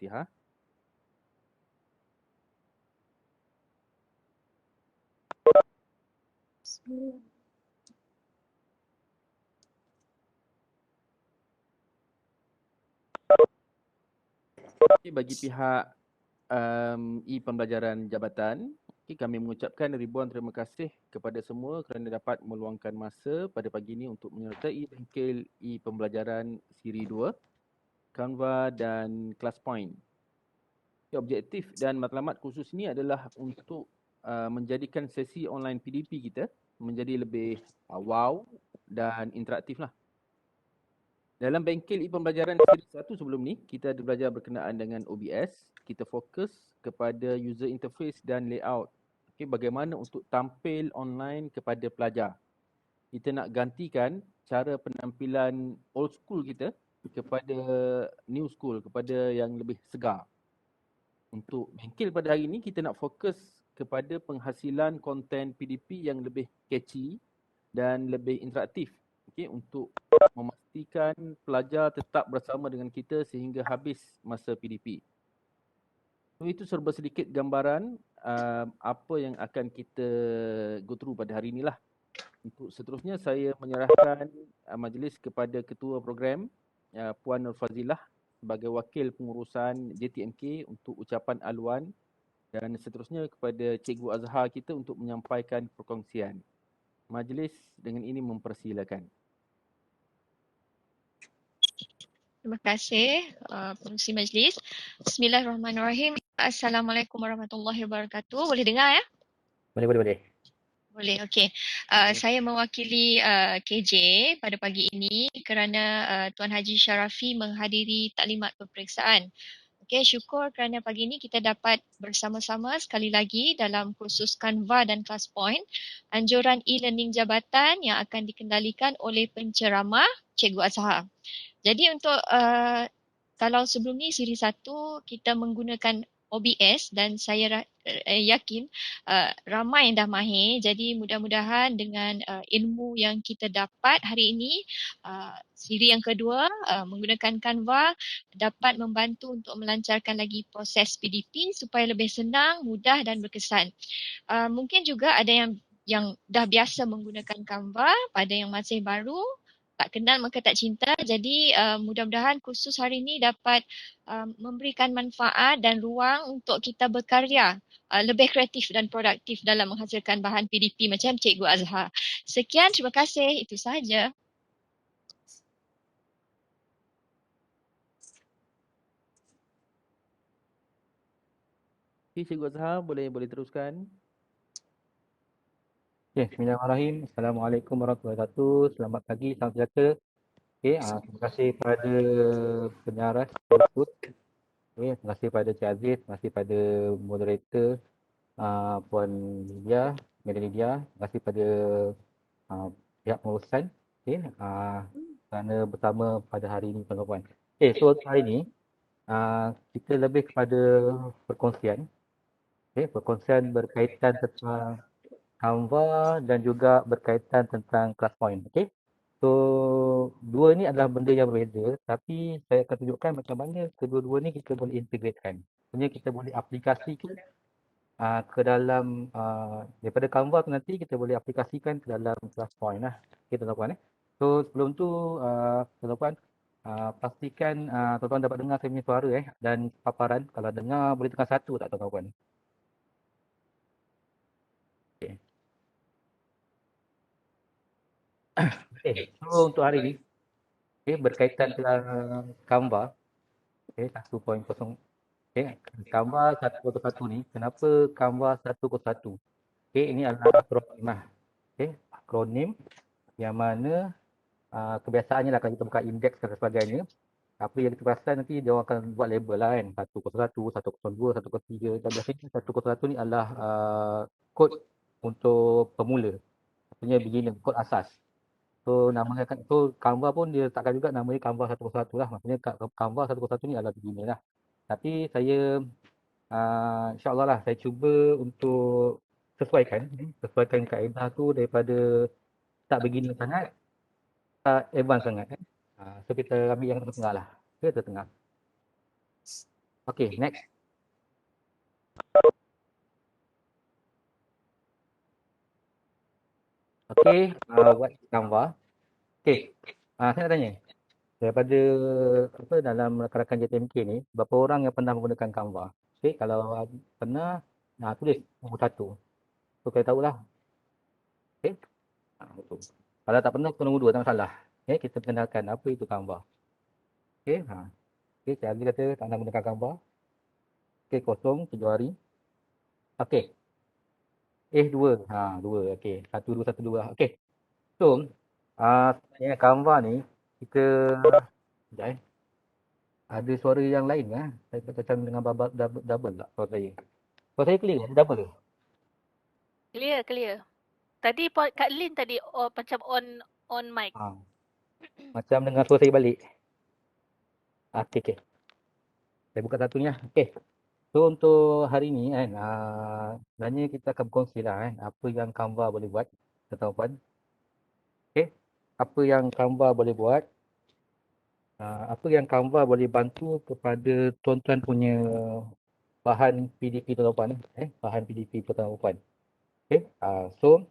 Al-Fatihah. Bagi pihak e-pembelajaran jabatan, kami mengucapkan ribuan terima kasih kepada semua kerana dapat meluangkan masa pada pagi ini untuk menyertai bengkel e-pembelajaran siri 2, Canva dan ClassPoint. Objektif dan matlamat khusus ini adalah untuk menjadikan sesi online PDP kita menjadi lebih wow dan interaktif lah. Dalam bengkel e-pembelajaran siri 1 sebelum ni, kita ada belajar berkenaan dengan OBS. Kita fokus kepada user interface dan layout. Bagaimana untuk tampil online kepada pelajar. Kita nak gantikan cara penampilan old school kita kepada new school, kepada yang lebih segar. Untuk bengkel pada hari ini, kita nak fokus kepada penghasilan konten PDP yang lebih catchy dan lebih interaktif. Untuk memastikan pelajar tetap bersama dengan kita sehingga habis masa PDP. So, itu serba sedikit gambaran apa yang akan kita go through pada hari inilah. Untuk seterusnya saya menyerahkan majlis kepada ketua program Puan Nur Fazilah sebagai wakil pengurusan JTMK untuk ucapan aluan dan seterusnya kepada Cikgu Azhar kita untuk menyampaikan perkongsian. Majlis dengan ini mempersilakan. Terima kasih pengerusi majlis. Bismillahirrahmanirrahim. Assalamualaikum warahmatullahi wabarakatuh. Boleh dengar ya? Boleh. Boleh, okey. Saya mewakili KJ pada pagi ini kerana Tuan Haji Syarafi menghadiri taklimat peperiksaan. Okey, syukur kerana pagi ini kita dapat bersama-sama sekali lagi dalam kursus Canva dan ClassPoint, anjuran e-learning jabatan yang akan dikendalikan oleh penceramah Cikgu Azhar. Jadi untuk kalau sebelum ni siri 1 kita menggunakan OBS dan saya yakin ramai yang dah mahir. Jadi mudah-mudahan dengan ilmu yang kita dapat hari ini, siri yang kedua menggunakan Canva dapat membantu untuk melancarkan lagi proses PDP supaya lebih senang, mudah dan berkesan. Mungkin juga ada yang dah biasa menggunakan Canva, pada yang masih baru tak kenal maka tak cinta. Jadi mudah-mudahan kursus hari ini dapat memberikan manfaat dan ruang untuk kita berkarya lebih kreatif dan produktif dalam menghasilkan bahan PDP macam Cikgu Azhar. Sekian, terima kasih. Itu sahaja. Cikgu Azhar boleh teruskan. Bismillahirrahmanirrahim. Assalamualaikum warahmatullahi wabarakatuh. Selamat pagi, salam sejahtera. Terima kasih kepada penyaras tersebut. Terima kasih kepada Cik Aziz, terima kasih kepada moderator Puan Lydia, Madam Lydia. Terima kasih kepada pihak pengurusan kerana bersama pada hari ini tuan-tuan. So untuk hari ini kita lebih kepada perkongsian. Perkongsian berkaitan tentang Canva dan juga berkaitan tentang ClassPoint. So, dua ni adalah benda yang berbeza, tapi saya akan tunjukkan macam mana kedua-dua ni kita boleh integratekan. Maksudnya kita boleh aplikasikan ke dalam, daripada Canva tu nanti kita boleh aplikasikan ke dalam ClassPoint lah. Okay, tuan-tuan. So, sebelum tu, tuan-tuan, pastikan tuan-tuan dapat dengar saya punya suara dan paparan. Kalau dengar boleh tekan satu tak tuan-tuan? So untuk hari ini berkaitan dengan Canva 1.0. Canva 1.1 ni, kenapa Canva 1.1? Ini adalah akronim yang mana kebiasaannya lah kalau kita buka indeks dan sebagainya, apa yang kita perasan nanti dia orang akan buat label lah kan, 101, 102, 103, dan biasanya 101 ni adalah kod untuk pemula, maksudnya beginner, kod asas. So Canva pun dia letakkan juga nama dia Canva 101 lah. Maksudnya Canva 101 ni adalah beginner lah. Tapi saya insyaAllah lah saya cuba untuk sesuaikan kaedah tu daripada tak beginner sangat, tak advance sangat. So kita ambil yang tengah-tengah lah. Tengah. Okay, next. Okay, what is Canva? Okay, saya nak tanya. Daripada dalam rakan-rakan JTMK ni, berapa orang yang pernah menggunakan Canva? Okay, kalau pernah, tulis nombor 1. So, kita tahulah. Okay, betul. Kalau tak pernah, nombor 2, tak masalah. Okay, kita perkenalkan apa itu Canva. Okay, okay, Cik Azli kata tak nak gunakan Canva. Okay, kosong, 7 hari. Okay, 2. 2. Okay, 1, 2, 1, 2. Okay, so, sebenarnya Canva ni, kita, sekejap ada suara yang lain kan? Saya macam dengan double tak suara saya? Suara saya clear? Ada double ke? Clear. Tadi Kak Lin tadi macam on mic. Macam dengar suara saya balik. Okay. Saya buka satu ni lah. Okay. So untuk hari ni kan, sebenarnya kita akan berkongsi lah kan, apa yang Canva boleh buat, tuan-tuan. Okay. Apa yang Canva boleh buat. Apa yang Canva boleh bantu kepada tuan-tuan punya bahan PDP tuan-tuan. Bahan PDP tuan-tuan. Okay. So,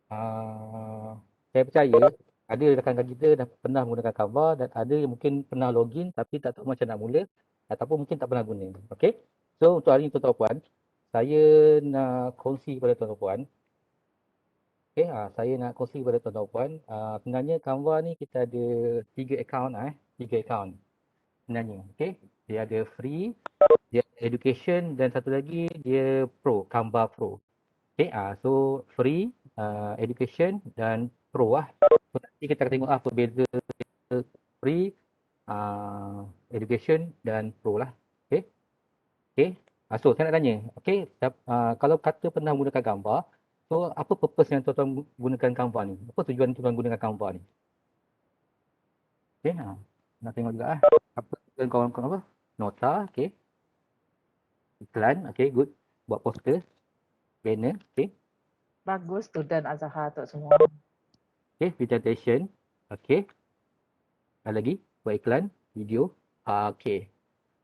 saya percaya ada rakan-rakan kita dah pernah menggunakan Canva dan ada yang mungkin pernah login tapi tak tahu macam nak mula ataupun mungkin tak pernah guna. Okay. So untuk hari ini tuan-tuan, saya nak kongsi kepada tuan-tuan. Okay, saya nak kongsi kepada tuan-tuan. Sebenarnya Canva ni kita ada 3 account. 3 account sebenarnya. Okay. Dia ada free, dia ada education dan satu lagi dia pro, Canva Pro. Okay, so free, education dan pro lah. So nanti kita akan tengok apa beza free, education dan pro lah. Okay. So saya nak tanya, okay, kalau kata pernah menggunakan Canva, so apa purpose yang tuan-tuan gunakan Canva ni? Apa tujuan tuan-tuan gunakan Canva ni? Okay, nak tengok juga lah. Apa tujuan kawan-kawan apa? Nota, okay. Iklan, okay, good. Buat poster, banner, okay. Bagus student Azhar tu semua. Okay, presentation. Okay. Ada lagi? Buat iklan, video. Okay.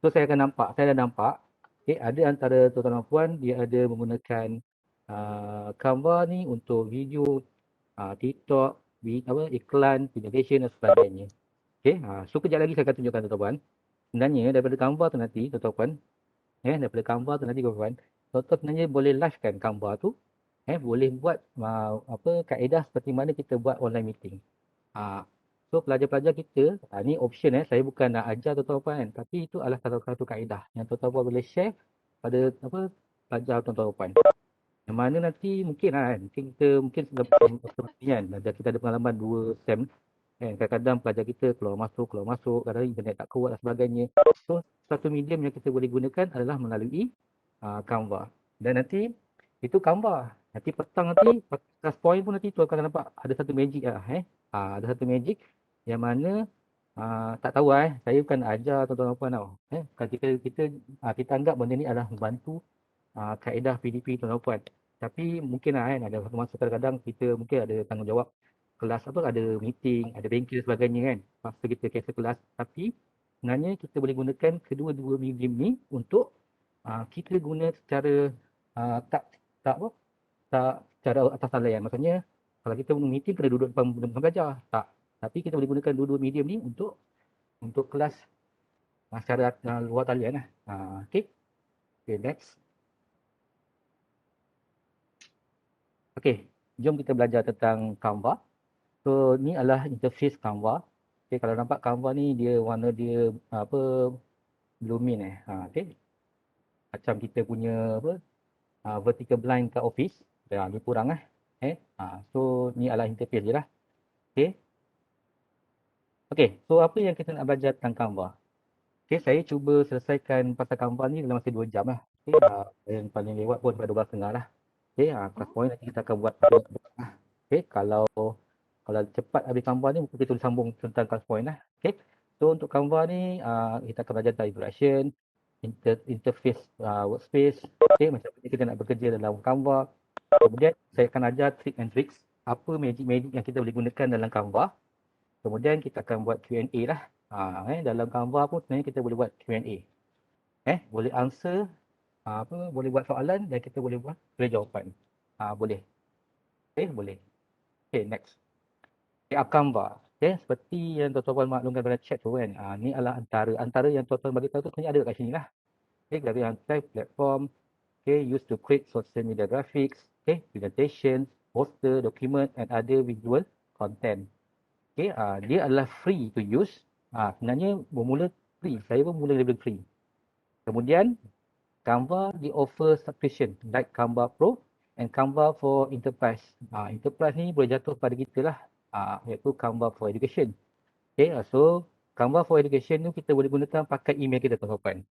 So saya dah nampak. Okay, ada antara tuan-tuan dan puan, dia ada menggunakan Canva ni untuk video, TikTok, iklan, presentation dan sebagainya. Okay, so kejap lagi saya akan tunjukkan tuan-tuan. Sebenarnya daripada Canva tu nanti, tuan-tuan, daripada Canva tu nanti tuan-tuan, sebenarnya boleh live kan Canva tu. Boleh buat kaedah seperti mana kita buat online meeting. So pelajar-pelajar kita, ni option saya bukan nak ajar tuan-tuan kan, tapi itu adalah satu kaedah yang tuan-tuan boleh share pada pelajar tuan-tuan. Yang mana nanti mungkin kita kita ada pengalaman 2 SEM kan, kadang-kadang pelajar kita keluar masuk, kadang-kadang internet tak kuat dan sebagainya. So satu medium yang kita boleh gunakan adalah melalui Canva. Dan nanti itu Canva. Nanti petang class point pun nanti tu akan nampak ada satu magic ada satu magic yang mana tak tahu saya bukan ajar tuan-tuan puan tau. Kita anggap benda ni adalah membantu kaedah PDP tuan-tuan puan. Tapi mungkin ada masa kadang-kadang kita mungkin ada tanggungjawab kelas ada meeting, ada bengkel sebagainya kan. Masa kita cancel kelas, tapi sebenarnya kita boleh gunakan kedua-dua medium ni untuk kita guna secara tak secara atas talian. Maksudnya kalau kita meeting kena duduk depan pelajar. Tak. Tapi kita boleh gunakan dua-dua medium ni untuk kelas secara luar talian lah. Okay, next. Okay, jom kita belajar tentang Canva. So ni adalah interface Canva. Okay, kalau nampak Canva ni dia warna dia blue mint okay. Macam kita punya vertical blind kat office. Ni kurang so ni adalah interface je lah. Okay, so apa yang kita nak belajar tentang Canva? Okay, saya cuba selesaikan pasal Canva ni dalam masa 2 jam lah. Okay, yang paling lewat pun pada 12.30 lah. Okay, class point nanti kita akan buat. Okay, kalau cepat habis Canva ni, mungkin kita boleh sambung tentang class point lah. Okay, so untuk Canva ni, kita akan belajar tentang introduction, interface workspace, okay, macam mana kita nak bekerja dalam Canva. Kemudian saya akan ajar trick and tricks, apa magic-magic yang kita boleh gunakan dalam Canva. Kemudian kita akan buat Q&A lah. Dalam Canva pun sebenarnya kita boleh buat Q&A. Boleh answer, boleh buat soalan dan kita boleh buat jawapan. Boleh. Boleh. Next. Canva. Seperti yang tuan-tuan maklumkan pada chat tu kan. Ni adalah antara yang tuan-tuan bagi tahu tu sebenarnya ada kat sini lah. Dari rantai platform, used to create social media graphics, presentations, poster, document and other visual content. Dia adalah free to use. Sebenarnya bermula free. Saya pun mula daripada free. Kemudian Canva di offer subscription like Canva Pro and Canva for Enterprise. Enterprise ni boleh jatuh pada kita lah, iaitu Canva for Education. So Canva for Education tu kita boleh gunakan pakai email kita tuan-tuan.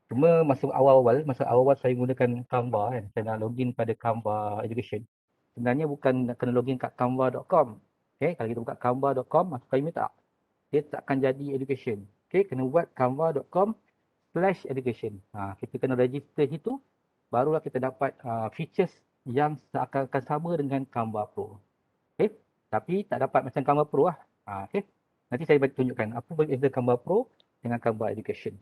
Cuma masa awal-awal saya gunakan Canva kan, saya nak login pada Canva Education. Sebenarnya bukan kena login kat canva.com. Kalau kita buka canva.com, masukkan email tak, dia tak akan jadi education. Kena buat canva.com/education. Kita kena register situ, barulah kita dapat features yang seakan-akan sama dengan Canva Pro. Tapi tak dapat macam Canva Pro lah. Nanti saya bagi tunjukkan apa berbeza Canva Pro dengan Canva Education.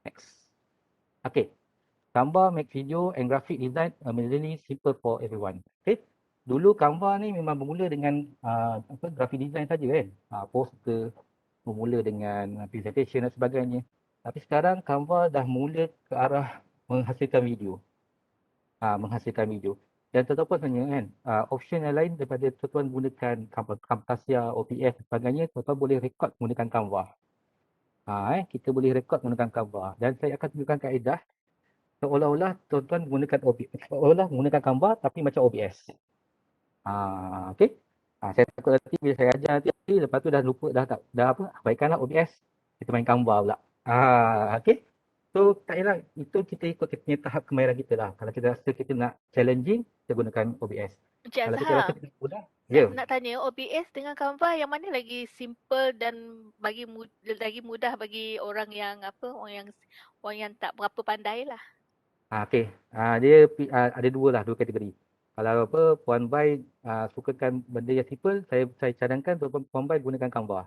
Next. Canva make video and graphic design really simple for everyone. Dulu Canva ni memang bermula dengan graphic design saja kan. Poster, bermula dengan presentation dan sebagainya. Tapi sekarang Canva dah mula ke arah menghasilkan video. Dan tuan-tuan tanya kan, option yang lain daripada tuan-tuan gunakan Camtasia, OBS dan sebagainya, tuan-tuan boleh record menggunakan Canva. Kita boleh record menggunakan Canva. Dan saya akan tunjukkan kaedah seolah-olah tuan-tuan menggunakan Canva tapi macam OBS. Saya takut nanti bila saya ajar nanti lepas tu dah lupa dah baikkanlah OBS, kita main Canva pula. So tak payahlah, itu kita ikut kita punya tahap kemahiran kita lah. Kalau kita rasa kita nak challenging, kita gunakan OBS. Encik Kalau kita rasa Azhar, kita mudah, nak tanya OBS dengan Canva yang mana lagi simple dan lagi mudah bagi orang yang tak berapa pandai lah. Dia ada dua kategori. Kalau Puan Bai sukakan benda yang simple, saya cadangkan Puan Bai gunakan Canva.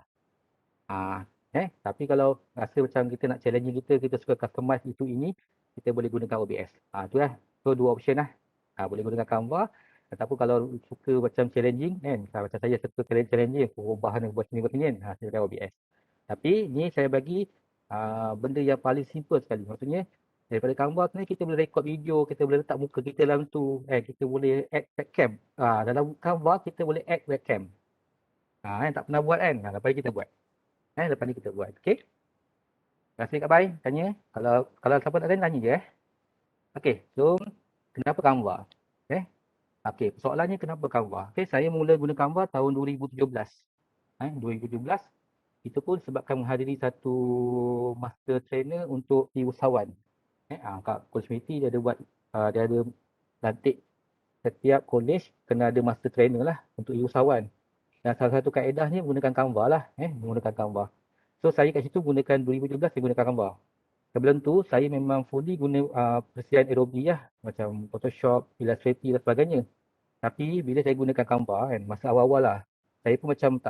Tapi kalau rasa macam kita nak challenging kita suka customize itu ini, kita boleh gunakan OBS. Itulah. So dua option lah. Boleh gunakan Canva. Ataupun kalau suka macam challenging kan, macam saya suka challenging, perubahan buat sini buat sini kan, saya gunakan OBS. Tapi ni saya bagi benda yang paling simple sekali. Maksudnya daripada Canva ni kita boleh record video, kita boleh letak muka kita dalam tu, kita boleh add webcam. Dalam Canva kita boleh add webcam. Tak pernah buat kan? Lepas ni kita buat. Lepas ni kita buat. Okey. Terima kasih Kak Bai tanya. Kalau siapa nak tanya je. So kenapa Canva? Soalannya kenapa Canva? Saya mula guna Canva tahun 2017. 2017 itu pun sebabkan menghadiri satu master trainer untuk usahawan. Kat Kolej dia ada buat, dia ada lantik setiap kolej kena ada master trainer lah untuk usahawan. Dan salah satu kaedahnya menggunakan Canva lah. Menggunakan Canva. So saya kat situ gunakan 2017 saya gunakan Canva. Sebelum tu saya memang fully guna persiapan Adobe lah. Macam Photoshop, Illustrator dan sebagainya. Tapi bila saya gunakan Canva kan, masa awal-awal lah. Saya pun macam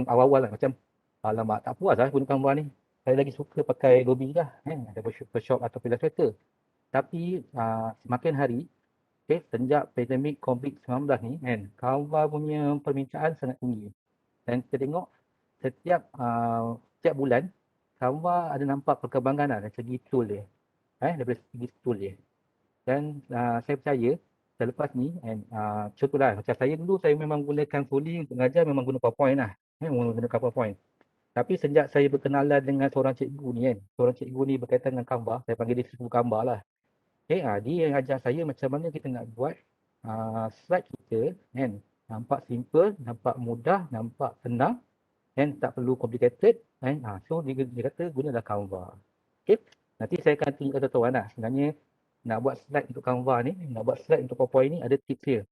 awal-awal lah. Macam alamak tak puas lah guna Canva ni. Saya lagi suka pakai Adobe lah. Ada Photoshop atau Illustrator. Tapi semakin hari, sejak pandemik COVID-19 ni kan, Canva punya permintaan sangat tinggi. Dan kita tengok setiap bulan, Canva ada nampak perkembangan lah dari segi tool dia. Daripada segi tool dia. Dan saya percaya selepas ni, contohlah macam saya dulu, saya memang gunakan fully untuk mengajar, memang guna PowerPoint lah. Menggunakan PowerPoint. Tapi sejak saya berkenalan dengan seorang cikgu ni kan, seorang cikgu ni berkaitan dengan Canva, saya panggil dia cikgu Canva lah. Dia yang ajar saya macam mana kita nak buat slide kita kan, nampak simple, nampak mudah, nampak senang dan tak perlu complicated kan. So dia kata gunalah Canva. Nanti saya akan tunjukkan tuan-tuan lah. Sebenarnya nak buat slide untuk Canva ni, nak buat slide untuk PowerPoint ni ada tips dia.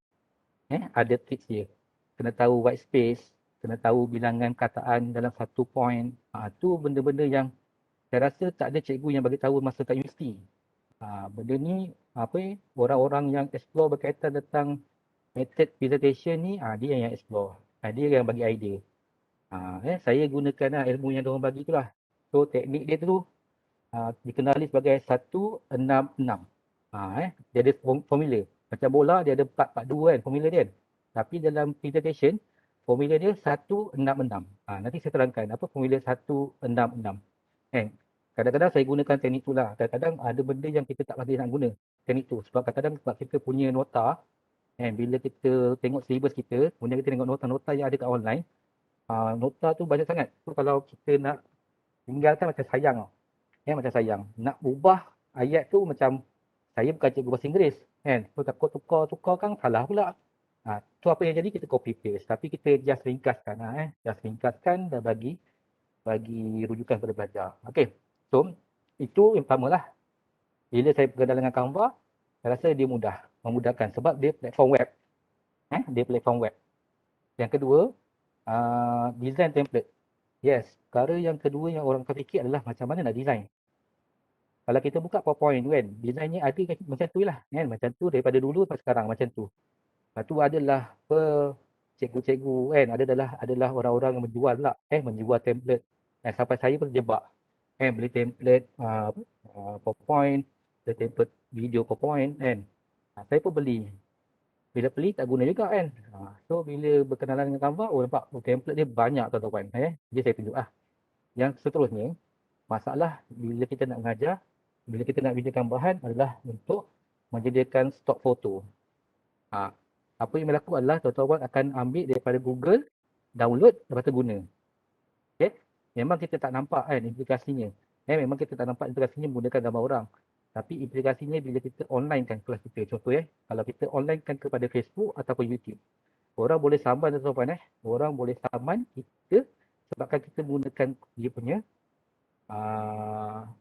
Ada tips dia. Kena tahu white space, kena tahu bilangan kataan dalam satu point. Tu benda-benda yang saya rasa tak ada cikgu yang bagi tahu masa kat universiti. Benda ni orang-orang yang explore berkaitan tentang method presentation ni, dia yang explore. Dia yang bagi idea. Saya gunakan ilmu yang diorang bagi tu lah. So teknik dia tu dikenali sebagai 166. Dia ada formula. Macam bola dia ada 442 kan formula dia. Tapi dalam presentation formula dia 166. Nanti saya terangkan apa formula 166. Kadang-kadang saya gunakan teknik tu lah. Kadang-kadang ada benda yang kita tak boleh nak guna teknik tu. Sebab kadang-kadang sebab kita punya nota, bila kita tengok syllabus kita, kemudian kita tengok nota-nota yang ada kat online, nota tu banyak sangat. So kalau kita nak tinggalkan macam sayang tau. Macam sayang. Nak ubah ayat tu macam saya bukan cikgu bahasa Inggeris. So takut tukar kan salah pula. Tu apa yang jadi kita copy paste. Tapi kita just ringkaskan. Just ringkaskan dan bagi rujukan pada pelajar. Okay. So itu yang pertama lah. Bila saya berkenalan dengan Canva, saya rasa dia memudahkan sebab dia platform web. Dia platform web. Yang kedua, design template. Yes, perkara yang kedua yang orang akan fikir adalah macam mana nak design. Kalau kita buka PowerPoint tu kan, desainnya ada macam tu lah. Macam tu daripada dulu sampai sekarang macam tu. Lepas tu adalah cikgu-cikgu kan, adalah orang-orang yang menjual pula. Menjual template. Sampai saya pun terjebak. Beli template PowerPoint, beli template video PowerPoint kan. Saya pun beli. Bila beli tak guna juga kan. So bila berkenalan dengan Canva, nampak template dia banyak tuan-tuan. Jadi saya tunjuk lah. Yang seterusnya, masalah bila kita nak mengajar, bila kita nak bincangkan bahan adalah untuk menyediakan stok foto. Apa yang berlaku adalah tuan-tuan akan ambil daripada Google, download, lepas tu guna. Okay? Memang kita tak nampak kan implikasinya. Memang kita tak nampak implikasinya menggunakan gambar orang. Tapi implikasinya bila kita online kan kelas kita. Contoh kalau kita online kan kepada Facebook ataupun YouTube. Orang boleh saman tuan-tuan. Orang boleh saman kita sebabkan kita menggunakan dia punya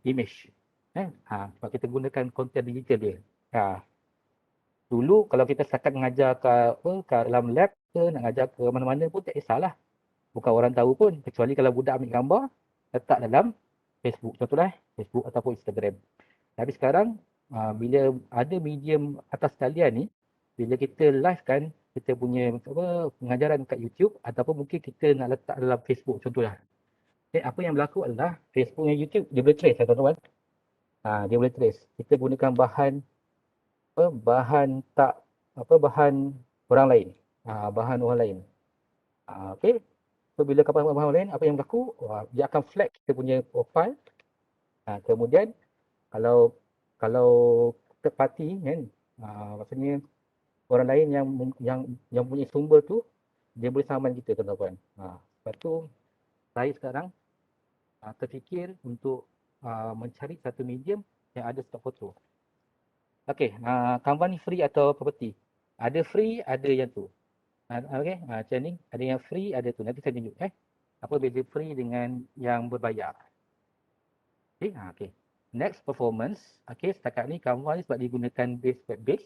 image. Sebab kita gunakan konten digital dia. Dulu kalau kita setakat mengajar kat dalam lab ke, nak ajar ke mana-mana pun tak kisahlah. Bukan orang tahu pun. Kecuali kalau budak ambil gambar, letak dalam Facebook. Contohlah Facebook ataupun Instagram. Tapi sekarang, bila ada medium atas talian ni, bila kita live kan, kita punya pengajaran kat YouTube ataupun mungkin kita nak letak dalam Facebook contohlah. Apa yang berlaku adalah Facebook dan YouTube, dia boleh trace tuan-tuan. Dia boleh trace. Kita gunakan bahan orang lain. Bahan orang lain. Okay. So bila kapal bahan orang lain, apa yang berlaku? Dia akan flag kita punya profile. Kemudian kalau third party kan, maksudnya orang lain yang punya sumber tu, dia boleh saman kita tuan-tuan. Lepas tu saya sekarang terfikir untuk mencari satu medium yang ada stok foto. Okey, Canva ni free atau property? Ada free, ada yang tu. Okey, macam ni, ada yang free, ada tu. Nanti saya tunjuk apa beza free dengan yang berbayar. Okey. Next, performance. Okey, setakat ni Canva ni sebab digunakan web base.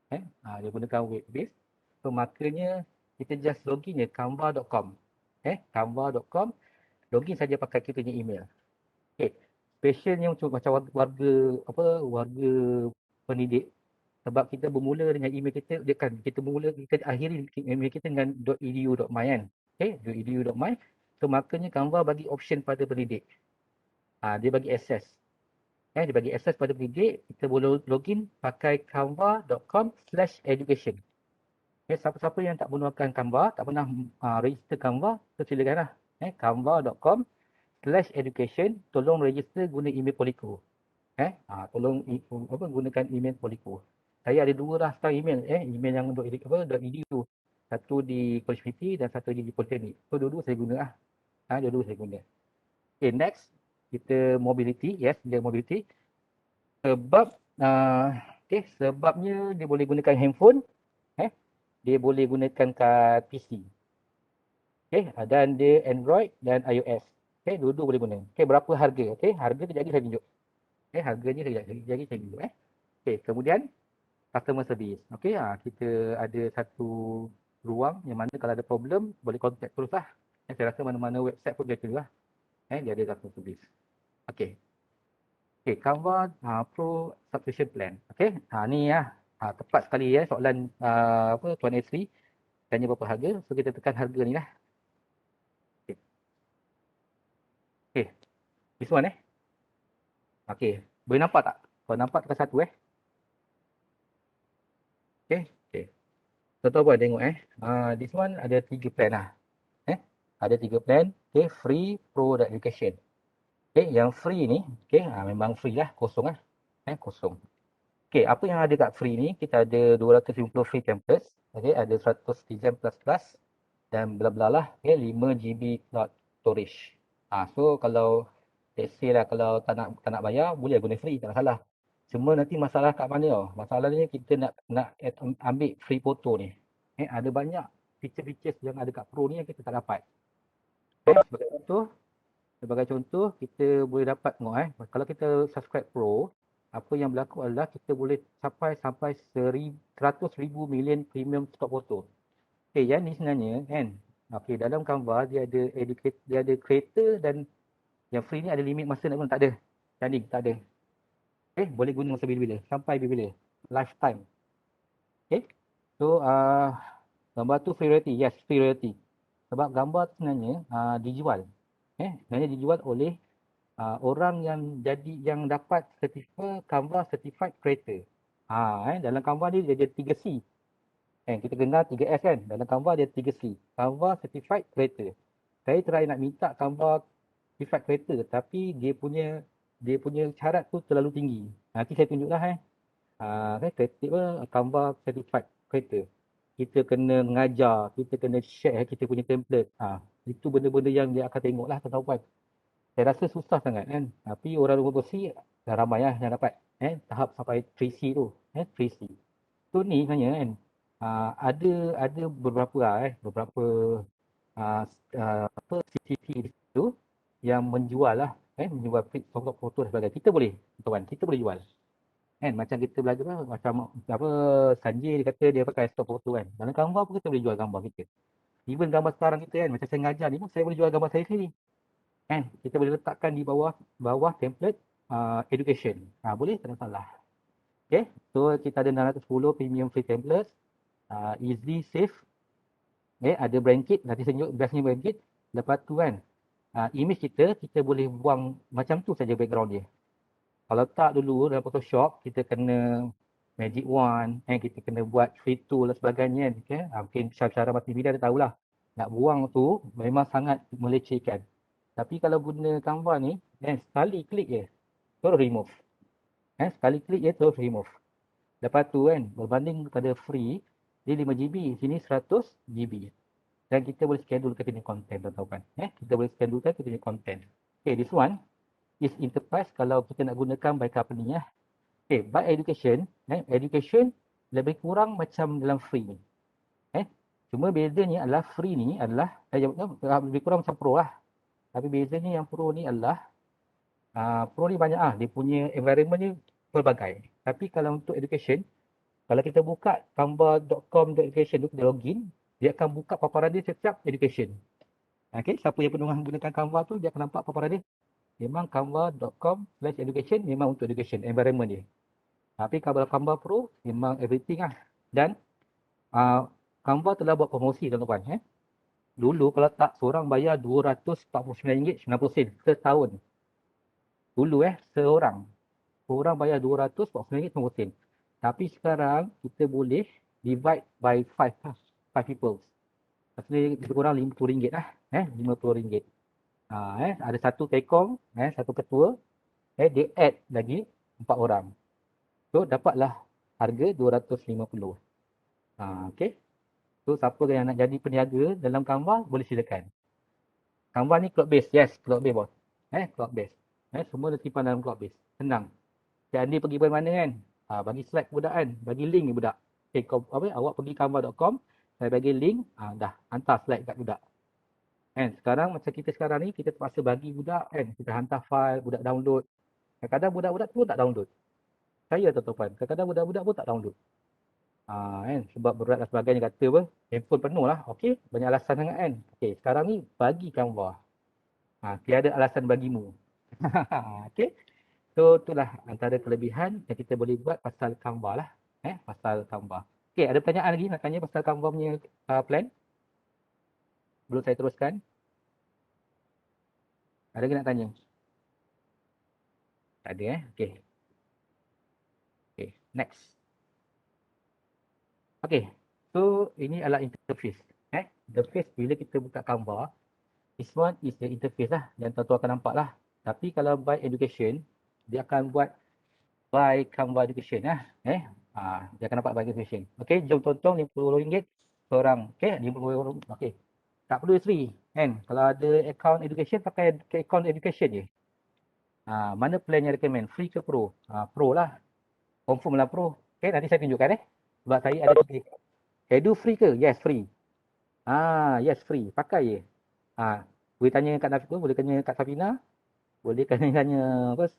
Dia gunakan web base. So makanya kita just login je canva.com. Canva.com. Login saja pakai kita punya email. Okey. Specialnya macam warga pendidik, sebab kita bermula dengan email kita, kita akhiri email kita dengan .edu.my kan. .edu.my. So makanya Canva bagi option pada pendidik. Dia bagi access. Dia bagi access pada pendidik, kita boleh login pakai canva.com/education. Siapa-siapa yang tak gunakan Canva, tak pernah register Canva, so silakanlah. Canva.com/education, tolong register guna email Polyco. Tolong gunakan email Polyco. Saya ada 2 daftar email, email yang untuk .edu. Satu di College dan satu di Politeknik. So dua-dua saya guna lah. Dua-dua saya guna. Okay, next kita mobility. Yes, dia mobility. Sebabnya dia boleh gunakan handphone, dia boleh gunakan kat PC. Dan dia Android dan iOS. Dua-dua boleh guna. Berapa harga? Harga kejap lagi saya tunjuk. Harganya kejap lagi saya tunjuk. Kemudian customer service. Kita ada satu ruang yang mana kalau ada problem boleh contact terus lah. Saya rasa mana-mana website pun dia lah. Dia ada customer service. Canva Pro Subscription Plan. Ni tepat sekali soalan Tuan Esri tanya berapa harga. So kita tekan harga ni lah. This one Okey. Boleh nampak tak? Kau nampak dekat satu Okey. Okey. Tuan-tuan boleh tengok this one ada 3 plan lah. Ada 3 plan. Okey, free, pro dan education. Okey, yang free ni, okey, memang free lah, kosong lah. Kosong. Okey, apa yang ada kat free ni, kita ada 250 free templates. Okey, ada 100 design plus dan bla bla lah. Okey, 5 GB cloud storage. So kalau let's say lah kalau tak nak bayar, boleh guna free, tak ada salah. Cuma nanti masalah kat mana tau. Masalahnya kita nak ambil free photo ni. Ada banyak feature-features yang ada kat pro ni yang kita tak dapat. Sebagai contoh, kita boleh dapat tengok kalau kita subscribe pro, apa yang berlaku adalah kita boleh sampai 100,000 million premium stock photo. Okey, yang ni sebenarnya okey, dalam Canva dia ada creator dan yang free ni ada limit masa nak guna, tak ada. Standing, tak ada. Boleh guna masa bila-bila, sampai bila-bila. Lifetime. So, gambar tu free royalty. Yes, free royalty. Sebab gambar tu sebenarnya dijual. Sebenarnya dijual oleh orang yang dapat sertifikat Canva Certified Creator. Dalam Canva ni dia ada 3C. Kita kenal 3S kan. Dalam Canva dia 3C. Canva Certified Creator. Saya try nak minta Canva Certified Creator, tapi dia punya syarat tu terlalu tinggi. Nanti saya tunjuklah Canva Certified Creator. Kita kena mengajar, kita kena share kita punya template. Itu benda-benda yang dia akan tengok lah tuan-tuan. Saya rasa susah sangat kan. Tapi orang rumah bersih dah ramai lah yang dapat. Tahap sampai 3C tu. 3C. So ni sebenarnya kan. Ada beberapa CCP tu yang menjual lah. Menjual foto dan sebagainya. Kita boleh tuan-tuan, kita boleh jual. Macam kita belajar macam Sanjay dia kata dia pakai stock photo kan. Dalam Canva pun kita boleh jual gambar kita. Even gambar sekarang kita kan, macam saya mengajar ni pun saya boleh jual gambar saya sendiri. Kita boleh letakkan di bawah template education. Boleh, tak ada salah. Okay, so kita ada 610 premium free templates. Easy, safe. Ada blanket, nanti saya tunjuk biasanya blanket. Lepas tu kan, image kita boleh buang macam tu saja background dia. Kalau tak dulu dalam Photoshop, kita kena Magic Wand, kita kena buat free tool dan sebagainya. Mungkin cara multimedia dia tahulah. Nak buang tu memang sangat melecehkan. Tapi kalau guna Canva ni, sekali klik je, terus remove. Sekali klik je, terus remove. Lepas tu kan, berbanding pada free, dia 5 GB, sini 100 GB. Dan kita boleh schedule kita punya content, tuan-tuan. Kita boleh schedule kita punya content. Okay, this one is enterprise kalau kita nak gunakan by company. Okay, by education, education lebih kurang macam dalam free ni. Cuma bezanya adalah free ni adalah, lebih kurang macam pro lah. Tapi bezanya yang pro ni adalah, pro ni banyak dia punya environment ni pelbagai. Tapi kalau untuk education, kalau kita buka canva.com.education tu, kita login, dia akan buka paparan dia setiap education. Okay, siapa yang pernah menggunakan Canva tu, dia akan nampak paparan dia. Memang canva.com/education memang untuk education, environment dia. Tapi kalau Canva Pro, memang everything lah. Dan Canva telah buat promosi tuan-tuan. Dulu kalau tak, seorang bayar RM249.90 setahun. Dulu seorang bayar RM249.90. Tapi sekarang kita boleh divide by 5 people. Maksudnya lebih kurang RM50 lah. RM50. Ada satu tekong, satu ketua, dia add lagi 4 orang. So dapatlah harga 250. Okay. So siapa yang nak jadi peniaga dalam Canva, boleh silakan. Canva ni cloud base. Yes, cloud base bos. Cloud base. Semua dah simpan dalam cloud base. Senang. Cik Andi pergi mana kan? Bagi slide budak kan? Bagi link ni budak. Okay, awak pergi canva.com, saya bagi link, dah hantar slide kat budak. Sekarang macam kita sekarang ni, kita terpaksa bagi budak kan, kita hantar file, budak download. Kadang-kadang budak-budak tu tak download. Saya tuan-tuan, kadang-kadang budak-budak pun tak download. Sebab berat dan sebagainya, kata apa, handphone penuh lah. Okey, banyak alasan sangat kan. Okey, sekarang ni bagi Canva. Tiada alasan bagimu. Okey. So itulah antara kelebihan yang kita boleh buat pasal Canva lah. Pasal Canva. Okey, ada pertanyaan lagi nak tanya pasal Canva punya plan? Belum saya teruskan. Ada lagi nak tanya? Tak ada okey. Okey, next. Okey. So ini adalah interface. Interface bila kita buka gambar, this one is the interface lah yang tuan-tuan akan nampak lah. Tapi kalau by education, dia akan buat by Canva Education lah. Dia akan dapat by education. Okey, jom tonton RM50 seorang. Okey, RM50. Okey. Tak perlu free kan. Kalau ada account education, pakai account education je. Mana plan yang recommend? Free ke pro? Pro lah. Confirm lah pro. Okey, nanti saya tunjukkan Sebab saya ada tiga. Edu free ke? Yes, free. Yes, free. Pakai je. Boleh tanya kat Nafika, boleh tanya kat Safina, boleh tanya apa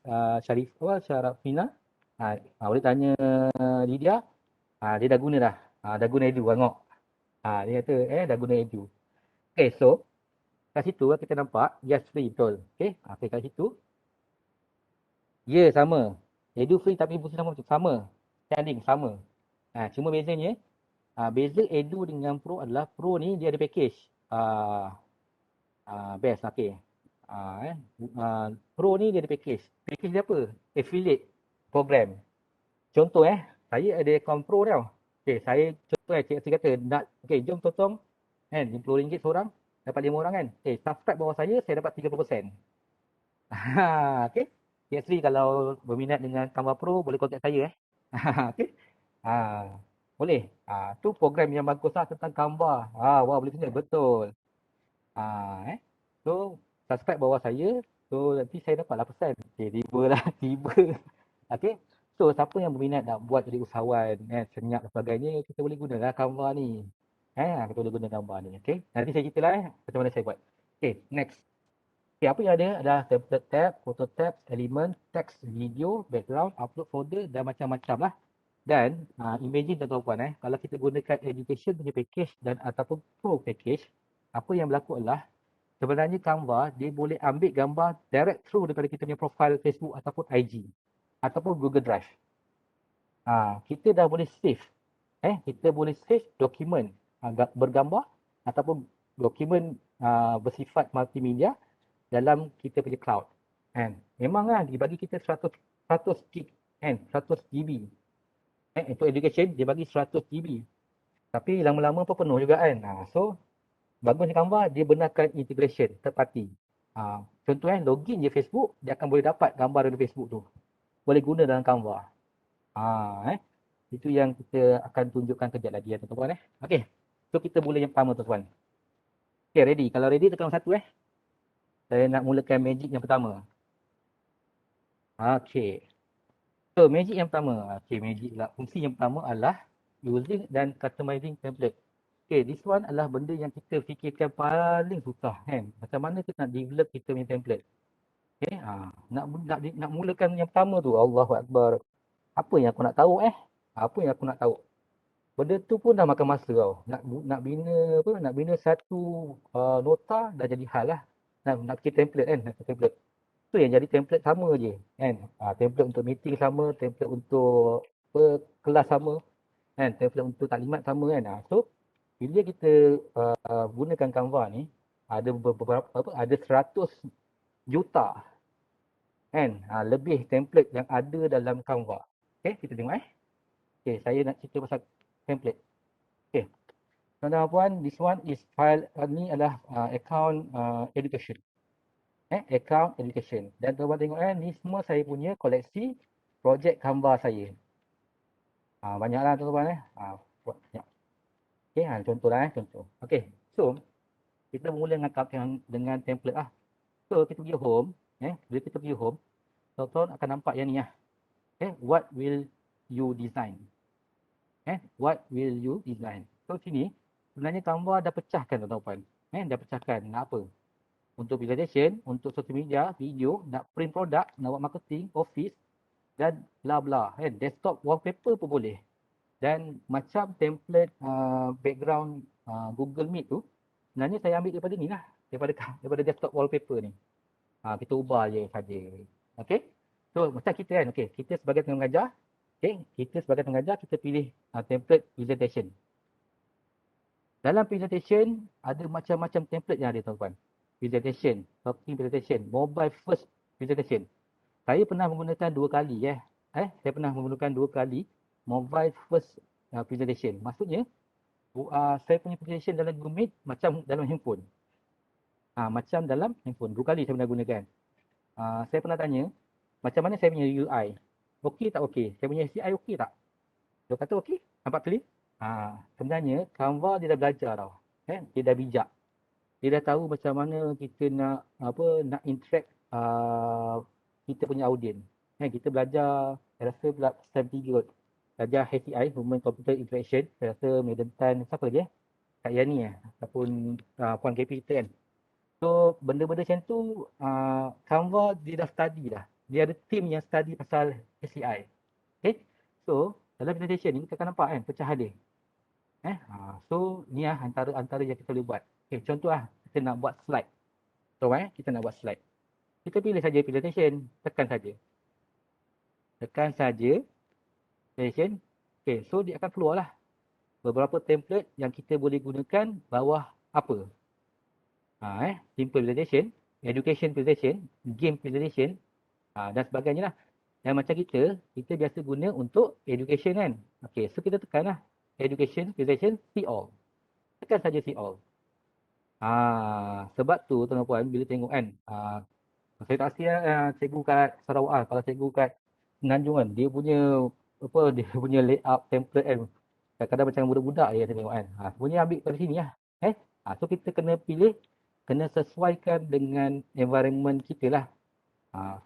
Syarafina. Boleh tanya Lydia. Dia dah guna dah. Dah guna Edu tengok. Dia kata dah guna Edu. Okay, so kat situ kita nampak yes free betul. Okay, kat situ. Ya, sama. Edu free tapi bukan sama. Standing sama. Cuma bezanya beza Edu dengan Pro adalah Pro ni dia ada package. Best, okay. Pro ni dia ada package. Package dia apa? Affiliate program. Contoh saya ada akaun Pro tau. Okay, saya contoh cikgu kata nak, okay, jom totong kan, RM50 seorang, dapat 5 orang kan. Okay, subscribe bawah saya dapat 30%. Okay. Cikgu kalau berminat dengan Canva Pro boleh contact saya okay. Boleh. Tu program yang bagus lah tentang Canva. Wah, boleh tunjuk betul. So subscribe bawah saya, so nanti saya dapat 8%. Okay, tiba lah, tiba. Okay. So siapa yang berminat nak buat jadi usahawan, senyap dan sebagainya, kita boleh gunalah Canva ni. Kita boleh guna Canva ni. Okay. Nanti saya ceritalah macam mana saya buat. Okay, next. Okay, apa yang ada? Ada template tab, photo tab, element, text, video, background, upload folder dan macam-macam lah. Dan imagine tuan-tuan kalau kita gunakan education punya package dan ataupun pro package, apa yang berlaku adalah sebenarnya Canva dia boleh ambil gambar direct through daripada kita punya profile Facebook ataupun IG ataupun Google Drive. Kita dah boleh save. Kita boleh save dokumen bergambar ataupun dokumen bersifat multimedia dalam kita punya cloud. Memanglah dibagi kita 100 gig, 100 GB. Untuk education dia bagi 100 GB. Tapi lama-lama pun penuh juga So bagusnya Canva dia benarkan integration third party. Contoh login je Facebook, dia akan boleh dapat gambar dari Facebook tu. Boleh guna dalam Canva. Itu yang kita akan tunjukkan kejap lagi tuan-tuan Okey. So kita mula yang pertama tuan-tuan. Okey, ready. Kalau ready tekan satu Saya nak mulakan magic yang pertama. Okey. So magic yang pertama. Okey, magic lah. Fungsi yang pertama adalah using dan customizing template. Okay, this one adalah benda yang kita fikirkan paling susah Macam mana kita nak develop kita punya template. Okay, nak mulakan yang pertama tu, Allahu Akbar. Apa yang aku nak tahu Apa yang aku nak tahu. Benda tu pun dah makan masa tau. Nak bina satu nota dah jadi hal lah. Nak bikin template nak bikin template. Tu yang jadi template sama je template untuk meeting sama, template untuk kelas sama template untuk taklimat sama So bila kita gunakan Canva ni, ada beberapa ada 100 juta lebih template yang ada dalam Canva. Okey, kita tengok Okey, saya nak cerita pasal template. Okey. Tuan-tuan dan puan, this one is file ni adalah account education. Account education. Dan tuan-tuan tengok ni semua saya punya koleksi projek Canva saya. Banyaklah tuan-tuan banyak. Okay, contohlah contoh. Okay, so kita mula dengan template So kita pergi home, bila kita pergi home, tuan-tuan akan nampak yang ni what will you design? What will you design? So sini sebenarnya Canva dah pecahkan tuan-tuan. Dah pecahkan nak apa? Untuk presentation, untuk social media, video, nak print produk, nak buat marketing, office dan bla bla. Desktop wallpaper pun boleh. Dan macam template background Google Meet tu, sebenarnya saya ambil daripada ni lah, daripada desktop wallpaper ni. Kita ubah je saja. Okay. So macam kita okay, kita sebagai pengajar, kita pilih template presentation. Dalam presentation ada macam-macam template yang ada tuan-tuan. Presentation, talking presentation, mobile first presentation. Saya pernah menggunakan 2 kali saya pernah menggunakan 2 kali mobile first presentation. Maksudnya saya punya presentation dalam Google Meet macam dalam handphone. Macam dalam handphone. 2 kali saya pernah gunakan. Saya pernah tanya, macam mana saya punya UI? Okey tak okey? Saya punya CI okey tak? Dia kata okey. Nampak clear? Sebenarnya Canva dia dah belajar tau. Dia dah bijak. Dia dah tahu macam mana kita nak interact kita punya audien. Kita belajar, saya rasa STEM 3 kot. Belajar HCI, Human Computer Interaction. Saya rasa Madam Tan, siapa lagi Kak Yani ataupun Puan KP kita kan. So, benda-benda macam tu, Canva dia dah study dah. Dia ada team yang study pasal HCI. Okay. So, dalam presentation ni kita akan nampak kan pecahan dia. So, ni antara yang kita boleh buat. Okay, contoh kita nak buat slide. So, kita nak buat slide. Kita pilih saja presentation, tekan saja. Tekan saja presentation. Okay, so dia akan keluar lah beberapa template yang kita boleh gunakan bawah apa. Simple presentation, education presentation, game presentation dan sebagainya lah. Yang macam kita biasa guna untuk education kan. Okay, so kita tekan lah education presentation, see all. Tekan saja see all. Sebab tu tuan-tuan bila tengok kan, saya tak rasa cikgu kat Sarawak kalau cikgu kat Semenanjung kan, dia punya layout template kan. Kadang-kadang macam budak-budak je saya tengok kan. Sebenarnya ambil kat sini lah. So kita kena pilih, kena sesuaikan dengan environment kita lah.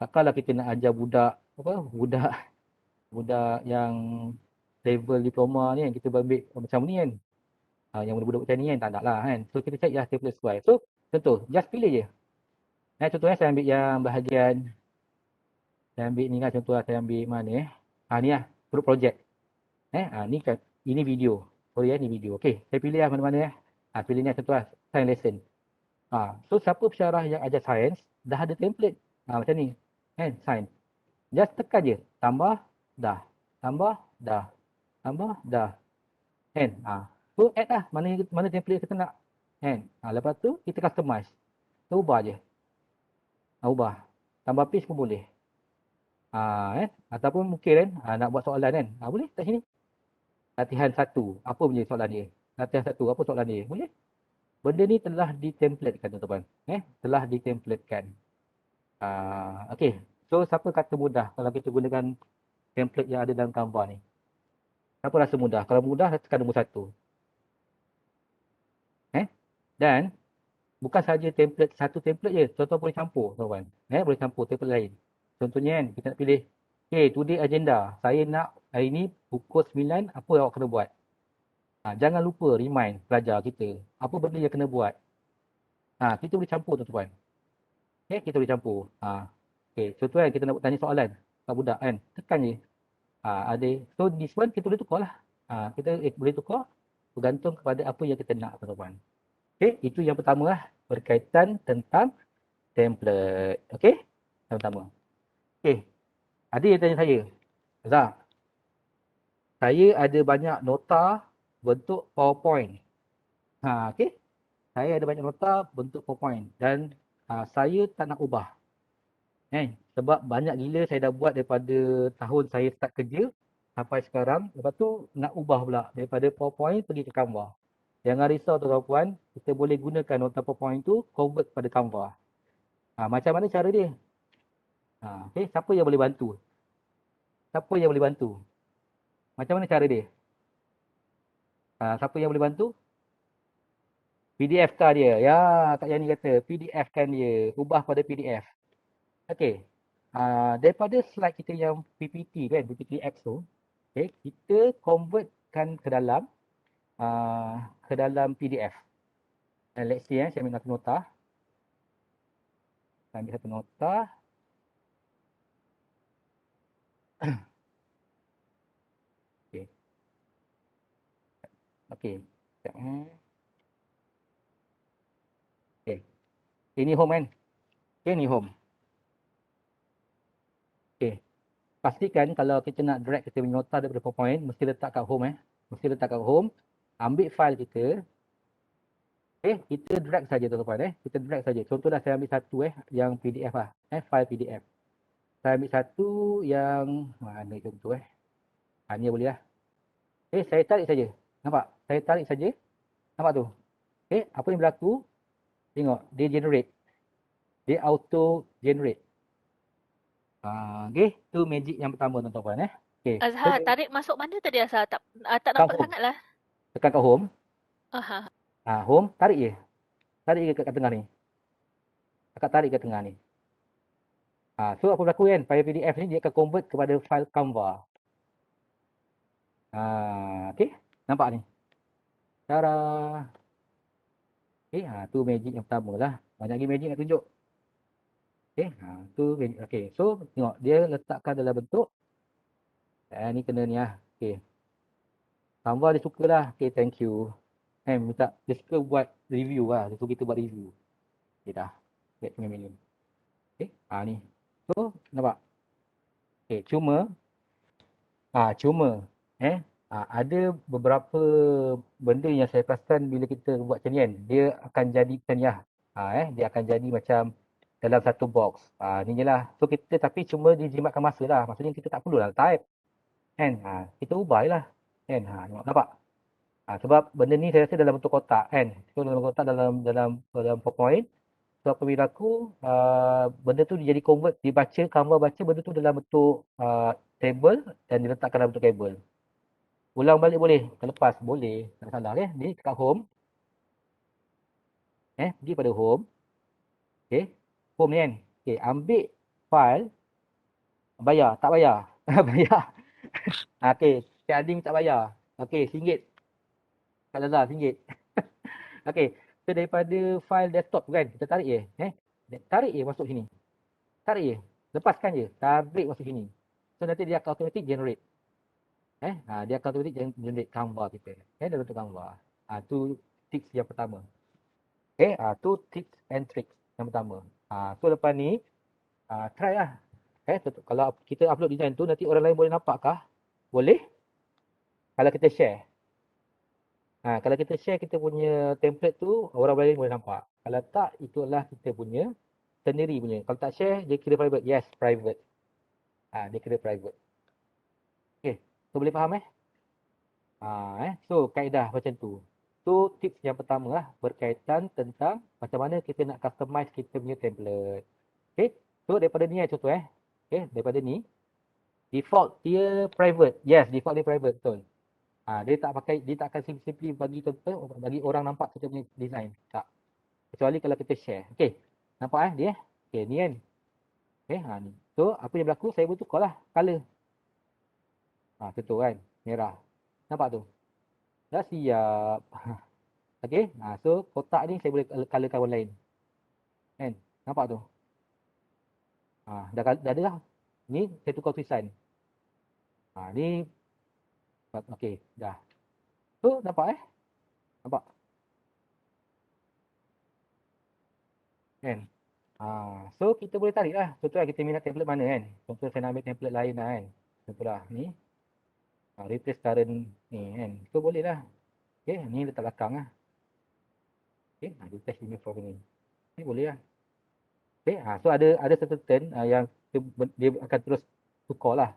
Takkanlah kita nak ajar budak yang level diploma ni kan, kita ambil macam ni kan. Yang budak-budak macam ni kan, tak nak lah kan. So kita cari lah template sesuai. So contoh, just pilih je. Contohnya saya ambil yang bahagian, saya ambil ni lah contoh lah, saya ambil mana ni lah, group project. Ni kan, ini video. Sorry ni video. Okay, saya pilih lah mana-mana pilih ni lah contoh lah, science lesson. So siapa pensyarah yang ajar sains, dah ada template. Macam ni. Science. Just tekan je. Tambah, dah. Tambah, dah. Tambah, dah. So add lah mana template kita nak. Lepas tu kita customize. Kita ubah je. Ubah. Tambah page pun boleh. Ataupun mungkin nak buat soalan kan. Boleh kat sini. Latihan 1. Apa punya soalan dia? Latihan 1. Apa soalan dia? Boleh. Benda ni telah ditemplatekan tuan-tuan. Telah ditemplatekan. Okay. So siapa kata mudah kalau kita gunakan template yang ada dalam Canva ni? Siapa rasa mudah? Kalau mudah, tekan nombor 1. Dan bukan saja template, satu template je. Tuan-tuan boleh campur, tuan-tuan. Boleh campur template lain. Contohnya kan, kita nak pilih, okay, today agenda. Saya nak hari ni pukul 9, apa yang awak kena buat? Jangan lupa remind pelajar kita, apa benda yang kena buat. Kita boleh campur, tuan-tuan. Kita boleh campur. Okay, contohnya kita nak tanya soalan kat budak kan, tekan je. Ada. So, this one kita boleh tukar lah. Kita boleh tukar bergantung kepada apa yang kita nak, tuan-tuan. Okay, itu yang pertama lah, berkaitan tentang template. Okay, yang pertama. Okay, ada yang tanya saya, Azhar, saya ada banyak nota bentuk PowerPoint. Okay, saya ada banyak nota bentuk PowerPoint dan saya tak nak ubah. Sebab banyak gila saya dah buat daripada tahun saya start kerja sampai sekarang. Lepas tu nak ubah pula daripada PowerPoint pergi ke Canva. Jangan risau tuan-tuan, kita boleh gunakan nota PowerPoint tu convert pada Canva. Macam mana cara dia? Okay, siapa yang boleh bantu? Siapa yang boleh bantu? Macam mana cara dia? Siapa yang boleh bantu? PDF kan dia. Ya, Kak Yani kata, PDF kan dia. Ubah pada PDF. Okay. Daripada slide kita yang PPT kan, PPTX tu, okay, kita convertkan ke dalam PDF. And let's see, saya ambil satu nota. Saya ambil satu nota. Okay. Okay. Okay. Ini home kan? Okay, ini home. Okay. Pastikan kalau kita nak drag kita punya nota daripada PowerPoint, mesti letak kat home. Mesti letak kat home. Ambil file kita. Okay, kita drag saja tuan-tuan. Kita drag saja. Contohlah saya ambil satu yang PDF lah. File PDF. Saya ambil satu yang mana contoh ni boleh lah. Saya tarik saja. Nampak? Saya tarik saja. Nampak tu? Apa yang berlaku? Tengok, dia generate. Dia auto generate. Tu magic yang pertama tuan-tuan. Azhar, tarik masuk mana tadi Azhar? Tak Kat nampak home. sangat lah. Tekan kat home. Aha. Home, tarik je. Tarik je kat tengah ni. Akak tarik kat tengah ni. So apa berlaku kan? File PDF ni dia akan convert kepada file Canva. Nampak ni. Tara. Tu magic yang pertama lah. Banyak lagi magic nak tunjuk. Tu magic. So tengok dia letakkan dalam bentuk. Ni kena ni lah. Canva dia suka lah. Thank you. Minta dia suka buat review lah. Dia suka kita buat review. Dah. Back to menu. Ni. So nampak. Cuma ada beberapa benda yang saya perasan bila kita buat macam ni kan, dia akan jadi macam ni lah. Dia akan jadi macam dalam satu box. Ni je lah. So kita tapi cuma dijimatkan masa lah. Maksudnya kita tak perlu lah type. Kan? Kita ubah je lah. Kan? Nampak? Sebab benda ni saya rasa dalam bentuk kotak kan. So dalam kotak dalam PowerPoint. So apabila aku benda tu jadi convert, dibaca, Canva baca benda tu dalam bentuk table dan diletakkan dalam bentuk table. Ulang balik boleh, terlepas boleh, tak salah Ni dekat home. Pergi pada home. Home ni kan. Ambil file. Bayar, tak bayar. Bayar. Cik Adim tak bayar. RM1. Kat Lazada RM1. So daripada file desktop kan, kita tarik je. Tarik je masuk sini. Tarik je. Lepaskan je. Tarik masuk sini. So nanti dia akan automatic generate. Dia akan automatic generate Canva kita. Dalam bentuk Canva. Tu tips yang pertama. Tu tips and tricks yang pertama. So lepas ni, try lah. Kalau kita upload design tu, nanti orang lain boleh nampak kah? Boleh. Kalau kita share. Kalau kita share kita punya template tu, orang lain boleh nampak. Kalau tak, itulah kita punya sendiri punya. Kalau tak share, dia kira private. Yes, private. Dia kira private. So boleh faham So kaedah macam tu. Tu tips yang pertama lah berkaitan tentang macam mana kita nak customize kita punya template. So daripada ni contoh daripada ni default dia private. Yes, default dia private betul. Dia tak akan simply bagi contoh bagi orang nampak kita punya design. Tak. Kecuali kalau kita share. Nampak dia? Ni kan. Ni. So apa yang berlaku saya boleh tukarlah color. Contoh kan, merah. Nampak tu? Dah siap. So kotak ni saya boleh colorkan warna lain. Kan? Nampak tu? Dah ada lah. Ni saya tukar tulisan. Ni dah. So nampak Nampak? Kan? So kita boleh tarik lah. Contoh lah kita minat template mana kan. Contoh saya nak ambil template lain lah kan. Contoh lah ni. Replace current ni kan. So boleh lah. Ni letak belakang lah. Replace image from ni. Ni boleh lah. So ada certain yang dia akan terus tukar lah.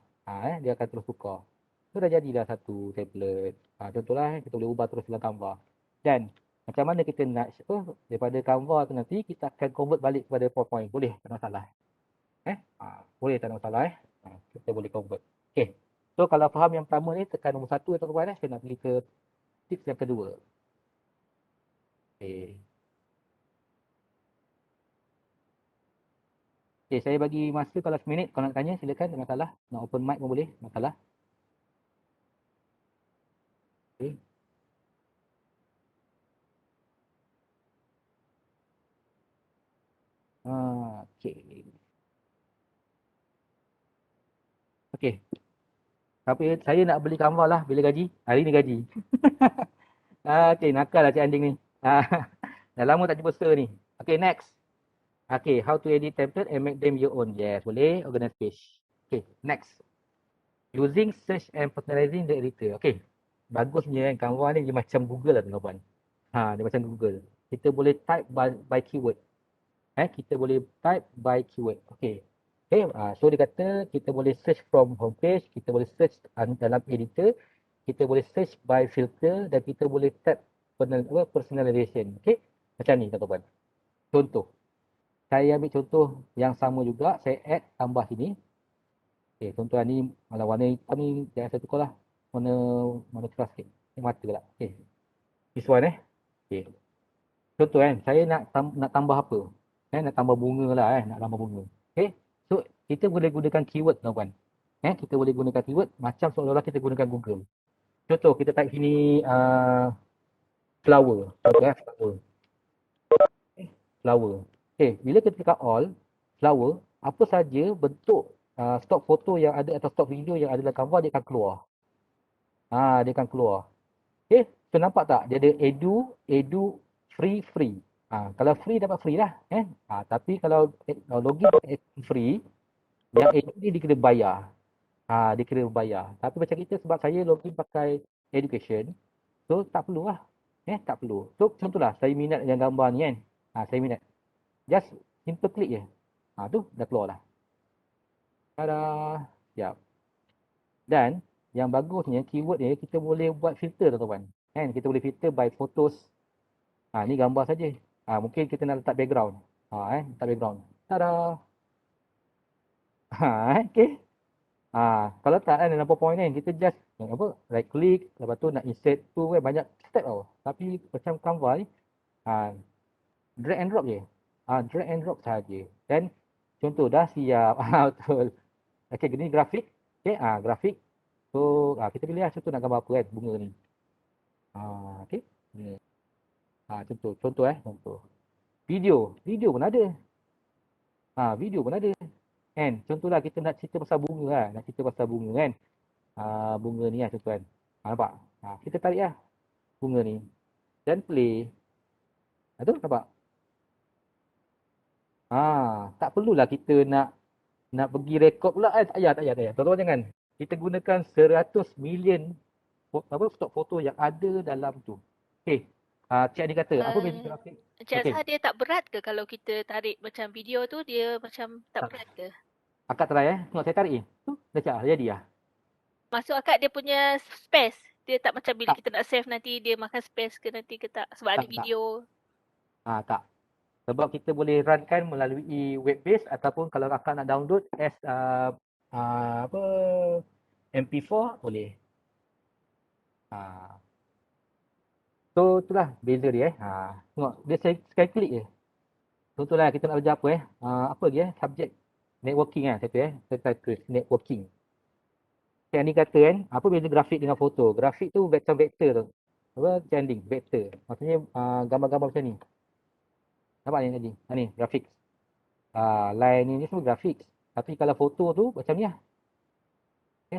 Dia akan terus tukar. So dah jadilah satu template. Contohlah kita boleh ubah terus dalam Canva. Dan macam mana kita nak daripada Canva tu nanti kita akan convert balik kepada PowerPoint. Boleh, tak ada masalah. Boleh, tak ada masalah kita boleh convert. So kalau faham yang pertama ni tekan nombor 1 tuan-tuan saya nak pergi ke tips yang kedua. Saya bagi masa kalau 1 minit. Kalau nak tanya silakan, tak masalah. Nak open mic pun boleh, tak masalah. Tapi saya nak beli Canva lah bila gaji. Hari ni gaji. Nakal lah Cik Anding ni. Dah lama tak jumpa sir ni. Next. How to edit template and make them your own. Yes, boleh. Organize page. Next. Using search and personalizing the editor. Bagusnya kan Canva ni dia macam Google lah tuan-tuan. Dia macam Google. Kita boleh type by keyword. Kita boleh type by keyword. Okay, so dia kata kita boleh search from homepage, kita boleh search dalam editor, kita boleh search by filter dan kita boleh tap personalization. Okay, macam ni tuan-tuan. Contoh, saya ambil contoh yang sama juga, saya add tambah sini. Okay, contoh ni kalau warna hitam ni jangan saya tukar lah. Warna keras sikit. Ni mata lah. Okay, this one Okay. Contoh saya nak tambah apa? Nak tambah bunga lah nak tambah bunga. Okay, so kita boleh gunakan keyword tuan-tuan. Kita boleh gunakan keyword macam seolah-olah kita gunakan Google. Contoh kita type sini flower. Flower. Flower. Okay, bila kita tekan all, flower, apa saja bentuk stock foto yang ada atau stock video yang ada dalam Canva dia akan keluar. Dia akan keluar. Okay, so nampak tak? Dia ada edu, free. Kalau free dapat free lah. Tapi kalau login free, yang edu ni dia kena bayar. Dia kena bayar. Tapi macam kita sebab saya login pakai education, so tak perlu lah. Tak perlu. So contohlah saya minat yang gambar ni kan. Saya minat. Just simple klik je. Tu dah keluar lah. Tada. Siap. Dan yang bagusnya keyword ni kita boleh buat filter tuan-tuan. Kita boleh filter by photos. Ni gambar saja. Mungkin kita nak letak background. Letak background. Tada. Okay. Kalau tak dalam PowerPoint kita just right click, lepas tu nak insert tu banyak step tau. Tapi macam Canva ni drag and drop je. Drag and drop saja. Dan contoh dah siap. Betul. Okay, gini grafik. Okay, grafik. So kita pilih lah contoh nak gambar apa bunga ni. Okay. Contoh. Contoh. Video pun ada. Video pun ada. Contohlah kita nak cerita pasal bunga lah. Nak cerita pasal bunga kan. Bunga ni lah tuan-tuan. Nampak? Kita tarik lah bunga ni. Dan play. Tu nampak? Tak perlulah kita nak pergi rekod pula. Tak payah. Tuan-tuan jangan. Kita gunakan 100 million stok foto yang ada dalam tu. Okay. Cik Adi kata, apa beza grafik? Cik Azhar, dia tak berat ke kalau kita tarik macam video tu, dia macam tak berat ke? Akak try tengok saya tarik ni. Tu dah jadi lah. Masuk akak dia punya space. Dia tak macam bila kita nak save nanti dia makan space ke nanti ke tak? Sebab ada video. Tak. Sebab kita boleh runkan melalui web base ataupun kalau akak nak download as MP4 boleh. So itulah beza dia Tengok dia sekali klik je. Contohlah kita nak belajar apa apa lagi subjek networking saya tulis networking. Yang ni kata apa beza grafik dengan foto? Grafik tu macam vektor tu. Trending vektor. Maksudnya gambar-gambar macam ni. Nampak ni tadi? Ni grafik. Line ni semua grafik. Tapi kalau foto tu macam ni lah.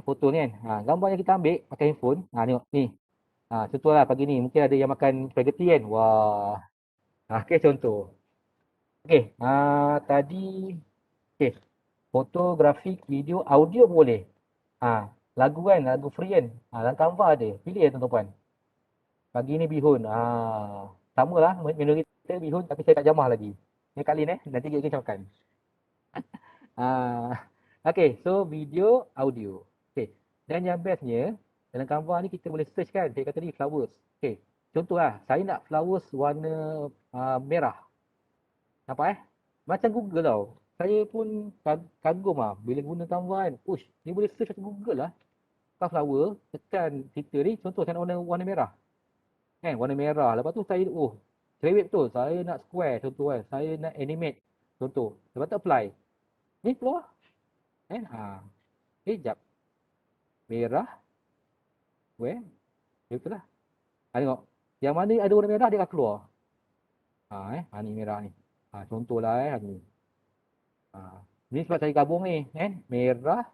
Foto ni gambar yang kita ambil pakai handphone. Tengok ni. Contohlah pagi ni mungkin ada yang makan spaghetti kan. Wah. Okay, contoh. Okay. Tadi. Okay. Foto, grafik, video, audio boleh. Lagu lagu free kan. Dalam Canva ada. Pilih tuan-tuan. Pagi ni bihun. Sama lah menu kita bihun tapi saya tak jamah lagi. Ni Kak Lin nanti kita makan. Okay, so video, audio. Okay. Dan yang bestnya dalam Canva ni kita boleh search kan. Saya kata ni flowers. Okay. Contohlah, saya nak flowers warna merah. Nampak Macam Google tau. Saya pun kagum bila guna Canva kan. Ush, dia boleh search macam Google lah. Flower, tekan filter ni. Contoh saya nak warna merah. Warna merah. Lepas tu saya, cerewet betul. Saya nak square contoh Saya nak animate contoh. Lepas tu apply. Ni keluar. Sekejap. Merah. Betul lah. Tengok. Yang mana ada warna merah dia akan keluar. Ni merah ni. Contohlah ni. Ni sebab saya gabung ni. Merah.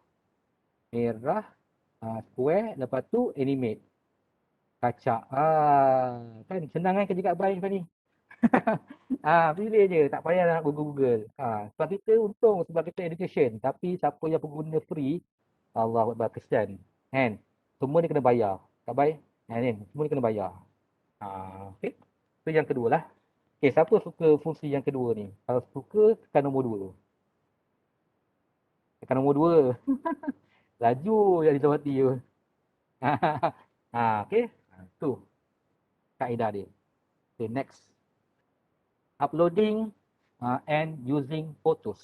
Square. Lepas tu animate. Kacak. Kan senang kerja kat baik macam ni. Pilih je. Tak payah nak Google. Sebab kita untung sebab kita education. Tapi siapa yang pengguna free, Allah Akbar, kesian. Semua ni kena bayar. Tak baik? Semua ni kena bayar. Okay. Itu yang kedua lah. Okay, siapa suka fungsi yang kedua ni? Kalau suka, tekan nombor 2. Tekan nombor 2. Laju yang ditawati tu. Okey. Tu kaedah dia. Okay, next. Uploading and using photos.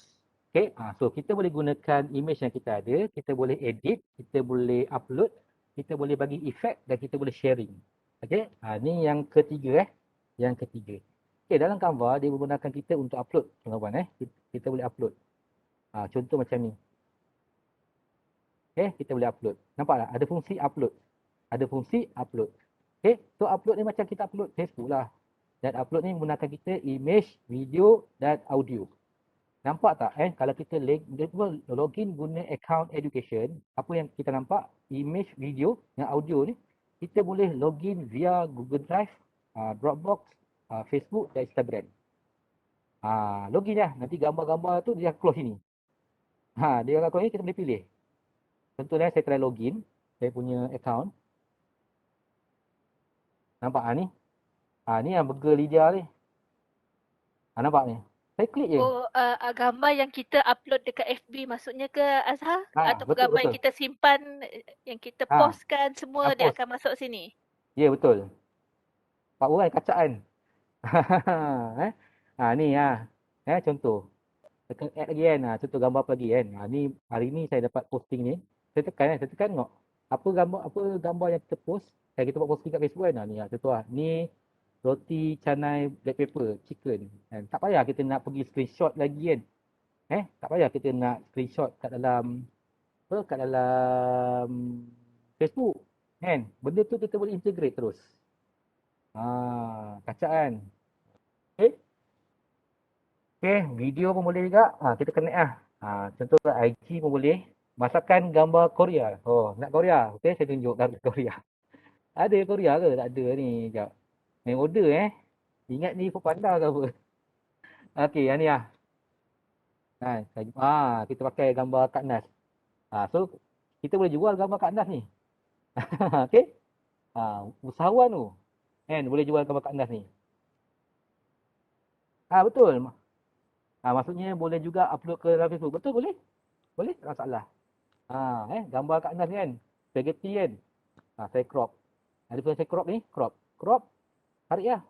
Okay, so kita boleh gunakan image yang kita ada, kita boleh edit, kita boleh upload, kita boleh bagi efek dan kita boleh sharing. Okay, ni yang ketiga Yang ketiga. Okay, dalam Canva dia menggunakan kita untuk upload, kawan-kawan kita boleh upload. Contoh macam ni. Okay, kita boleh upload. Nampak tak? Ada fungsi upload. Ada fungsi upload. Okay, so upload ni macam kita upload Facebook lah. Dan upload ni menggunakan kita image, video dan audio. Nampak tak kalau kita login guna account education, apa yang kita nampak, image, video dan audio ni, kita boleh login via Google Drive, Dropbox, Facebook dan Instagram. Login lah, nanti gambar-gambar tu dia close sini. Dia akan close ni, kita boleh pilih. Contohnya saya try login, saya punya account. Nampak ni? Ni yang burger lidia ni. Nampak ni? Saya klik je. Gambar yang kita upload dekat FB maksudnya ke Azhar? Atau Betul, gambar yang betul. kita simpan, yang kita postkan semua dia post. akan masuk sini? Ya, betul. Pak Urai kacaan. Ni contoh. Tekan add lagi kan. Contoh gambar apa lagi kan. Ni hari ni saya dapat posting ni. Saya tekan tengok. Apa gambar yang kita post. Kita buat posting kat Facebook kan. Ni contoh lah. Ni roti canai black pepper chicken kan. Tak payah kita nak pergi screenshot lagi kan. Tak payah kita nak screenshot kat dalam Facebook kan. Benda tu kita boleh integrate terus. Kacak kan. Okay, video pun boleh juga. Kita connect lah. Contoh IG pun boleh. Masakan gambar Korea. Nak Korea. Okay, saya tunjuk gambar Korea. Ada Korea ke? Tak ada ni. Sekejap. Main order Ingat ni Foodpanda ke apa. Okay, yang ni lah. Kita pakai gambar Kak Nas. So, kita boleh jual gambar Kak Nas ni. Okay. Usahawan tu. Boleh jual gambar Kak Nas ni. Betul. Maksudnya boleh juga upload ke dalam Facebook. Betul boleh? Boleh? Tak masalah. Gambar Kak Nas kan. Spaghetti kan. Saya crop. Ada pun saya crop ni. Crop. Tarik lah.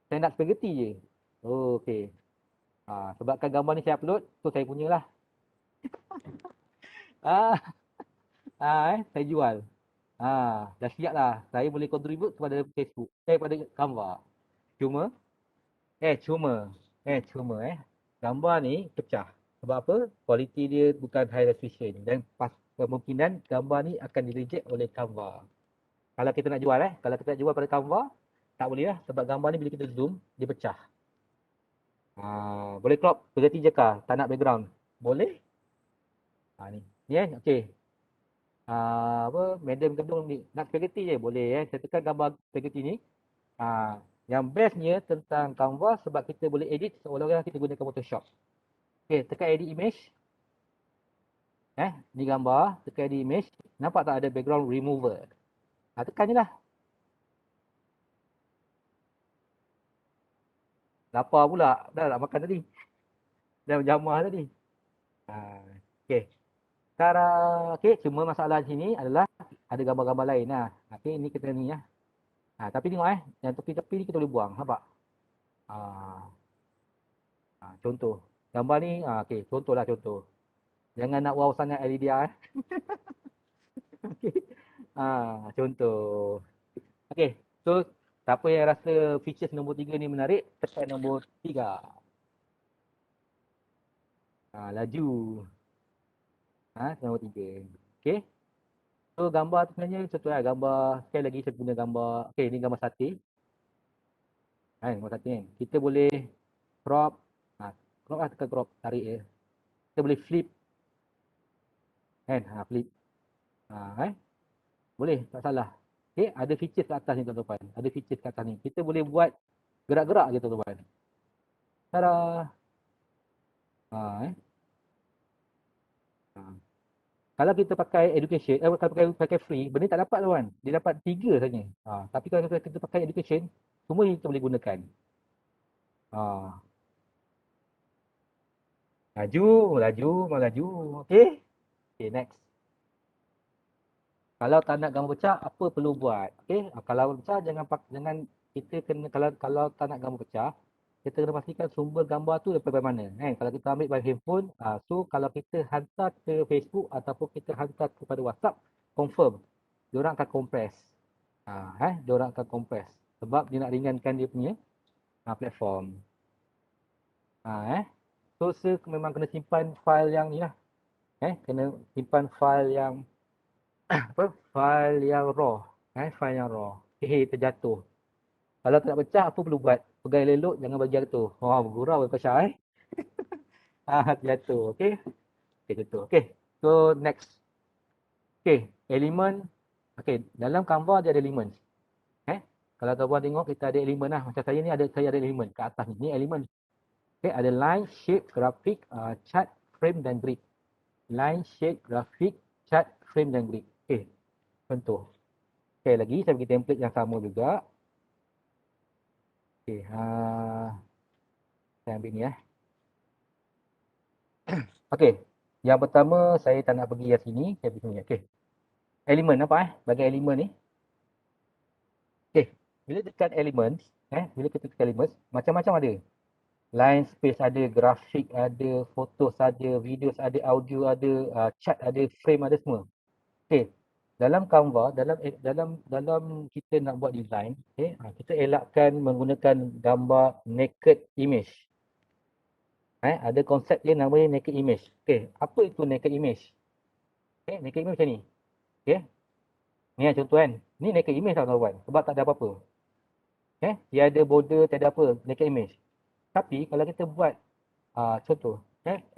Saya nak spaghetti je. Okey. Sebabkan gambar ni saya upload. So saya punya lah. Saya jual. Dah siap lah. Saya boleh contribute kepada Facebook. Kepada Canva. Cuma. Gambar ni pecah. Sebab apa? Kualiti dia bukan high resolution. Dan kemungkinan gambar ni akan di-reject oleh Canva. Kalau kita nak jual kalau kita nak jual pada Canva, tak boleh lah. Sebab gambar ni bila kita zoom, dia pecah. Boleh crop, berganti je kah? Tak nak background. Boleh? Ni okey. Madam Gedung ni nak spaghetti je, boleh Saya tekan gambar spaghetti ni. Yang bestnya tentang Canva sebab kita boleh edit seolah-olah kita gunakan Photoshop. Okey, tekan edit image. Ni gambar, tekan edit image. Nampak tak ada background remover? Tekan je lah. Lapar pula. Dah nak makan tadi. Dah berjamah tadi. Okey. Okey, cuma masalah di sini adalah ada gambar-gambar lain lah. Okey, ni kita ni tapi tengok yang tepi-tepi ni kita boleh buang. Nampak? Contoh. Gambar ni, okey, contoh. Jangan nak wow sangat Alidia Okey. Contoh. Okey, so siapa yang rasa features nombor 3 ni menarik, tekan nombor 3. Laju. Nombor 3. Okey. So gambar tu sebenarnya contohlah gambar, sekali lagi saya guna gambar, okey ni gambar sate. Gambar sate kan. Kita boleh crop. Crop lah, tekan crop, tarik je. Kita boleh flip. Flip. Boleh, tak salah. Okey, ada features kat atas ni tuan-tuan. Ada features kat atas ni. Kita boleh buat gerak-gerak je tuan-tuan. Tada. Kalau kita pakai education, kalau pakai free, benda tak dapat tuan. Dia dapat 3 saja. Tapi kalau kita pakai education, semua kita boleh gunakan. Melaju. Okey. Okey, next. Kalau tak nak gambar pecah, apa perlu buat? Okey, kalau pecah jangan kita kena kalau tak nak gambar pecah, kita kena pastikan sumber gambar tu daripada mana. Kalau kita ambil by handphone, so kalau kita hantar ke Facebook ataupun kita hantar kepada WhatsApp, confirm. Diorang akan compress. Diorang akan compress. Sebab dia nak ringankan dia punya platform. So, memang kena simpan file yang ni lah. Kena simpan file yang file yang raw. File yang raw. Terjatuh. Kalau tak nak pecah, apa perlu buat? Pegang elok, jangan bagi jatuh. Bergurau pecah jatuh. Okey. Okey, jatuh. Okey. So, next. Okey, elemen. Okey, dalam Canva dia ada elemen. Kalau tuan-tuan tengok, kita ada elemen lah. Macam saya ni, saya ada elemen kat atas ni. Ni elemen. Okey, ada line, shape, grafik, chart, frame dan grid. Line, shape, grafik, chart, frame dan grid. Okey, contoh. Sekali lagi, saya bagi template yang sama juga. Okey, saya ambil ni Okey, yang pertama saya tak nak pergi yang sini, saya pergi sini. Okey. Elemen apa Bagi elemen ni. Okey, bila tekan elemen, bila kita tekan elemen, macam-macam ada. Line, space ada, grafik ada, fotos ada, videos ada, audio ada, chart ada, frame ada semua. Okey. Dalam Canva, dalam kita nak buat design, kita elakkan menggunakan gambar naked image. Ada konsep dia namanya naked image. Okey, apa itu naked image? Naked image macam ni. Okey. Ni contoh kan. Ni naked image tau kawan. Sebab tak ada apa-apa. Tiada border, tiada apa. Naked image. Tapi kalau kita buat contoh.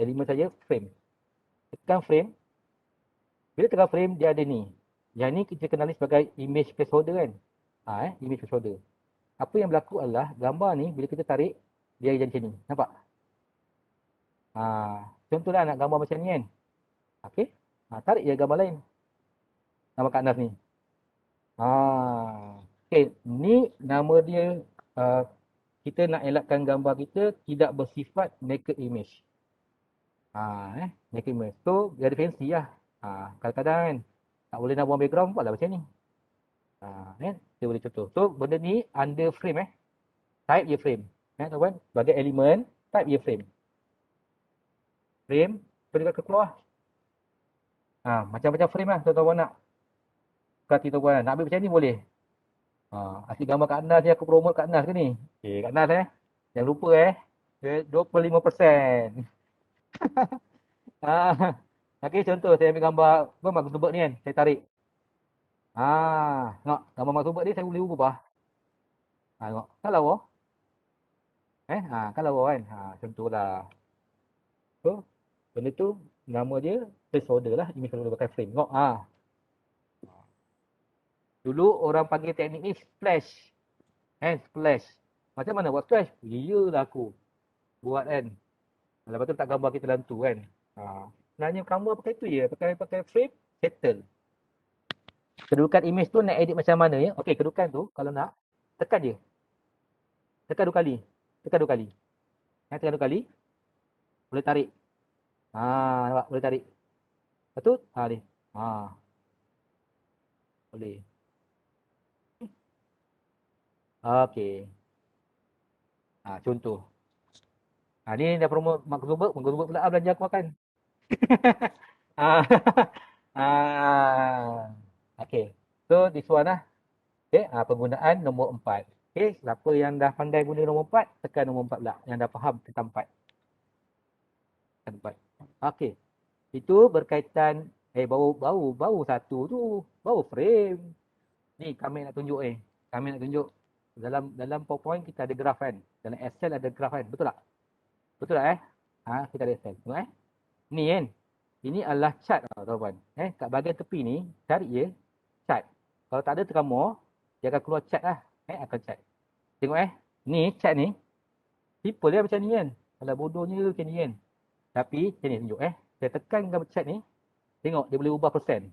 Elemen saja frame. Tekan frame. Bila tekan frame, dia ada ni. Yang ni kita kenali sebagai image placeholder kan. Image placeholder. Apa yang berlaku adalah gambar ni bila kita tarik, dia jadi macam ni. Nampak? Contohlah nak gambar macam ni kan. Okey. Tarik je gambar lain. Nama kat atas ni. Okey, ni nama dia kita nak elakkan gambar kita tidak bersifat naked image. Naked image. So, dia ada fancy lah. Kadang-kadang kan tak boleh nak buang background, buatlah macam ni. Kita boleh contoh. So, benda ni under frame Type je frame. Tuan-tuan, bagi elemen, type je frame. Frame, pergi ke keluar. Macam-macam frame lah tuan-tuan nak. Kata tuan-tuan, nak ambil macam ni boleh. Asyik gambar kat Nas ni, aku promote kat Nas ke ni? Okay, kat Nas jangan lupa 25%. Okay, contoh saya ambil gambar Mark Zuckerberg ni kan, saya tarik. Tengok, gambar Mark Zuckerberg ni saya boleh ubah. Tengok, kan lawa? Kan lawa kan? Contohlah. So, benda tu, nama dia placeholder lah, image placeholder pakai frame. Tengok, dulu orang panggil teknik ni splash. Splash. Macam mana buat splash? Iyalah aku buat kan. Lepas tu tak gambar kita dalam tu kan. Sebenarnya gambar pakai tu je. Pakai frame, settle. Kedudukan image tu nak edit macam mana ya? Okey, kedudukan tu kalau nak, tekan je. Tekan 2 kali. Tekan 2 kali. Tekan 2 kali. Boleh tarik. Nampak? Boleh tarik. Lepas tu, ni. Boleh. Okey. Contoh. Ni dah promote Mark Zuckerberg pula belanja aku makan. Okey. So this one lah. Okey, penggunaan nombor 4. Okey, siapa yang dah pandai guna nombor 4, tekan nombor 4 pula. Yang dah faham tentang 4. Tekan 4. Okey. Itu berkaitan bau satu tu, bau frame. Ni kami nak tunjuk Kami nak tunjuk dalam PowerPoint kita ada graf kan. Dalam Excel ada graf kan. Betul tak? Betul tak kita ada Excel. Tengok Ni kan. Ini adalah chart tuan-tuan. Kat bahagian tepi ni, cari je chart. Kalau tak ada tekan more, dia akan keluar chart lah. Akan chart. Tengok ni chart ni. Simple dia macam ni kan. Kalau bodohnya macam ni kan. Tapi macam ni tunjuk Saya tekan gambar chart ni. Tengok dia boleh ubah persen.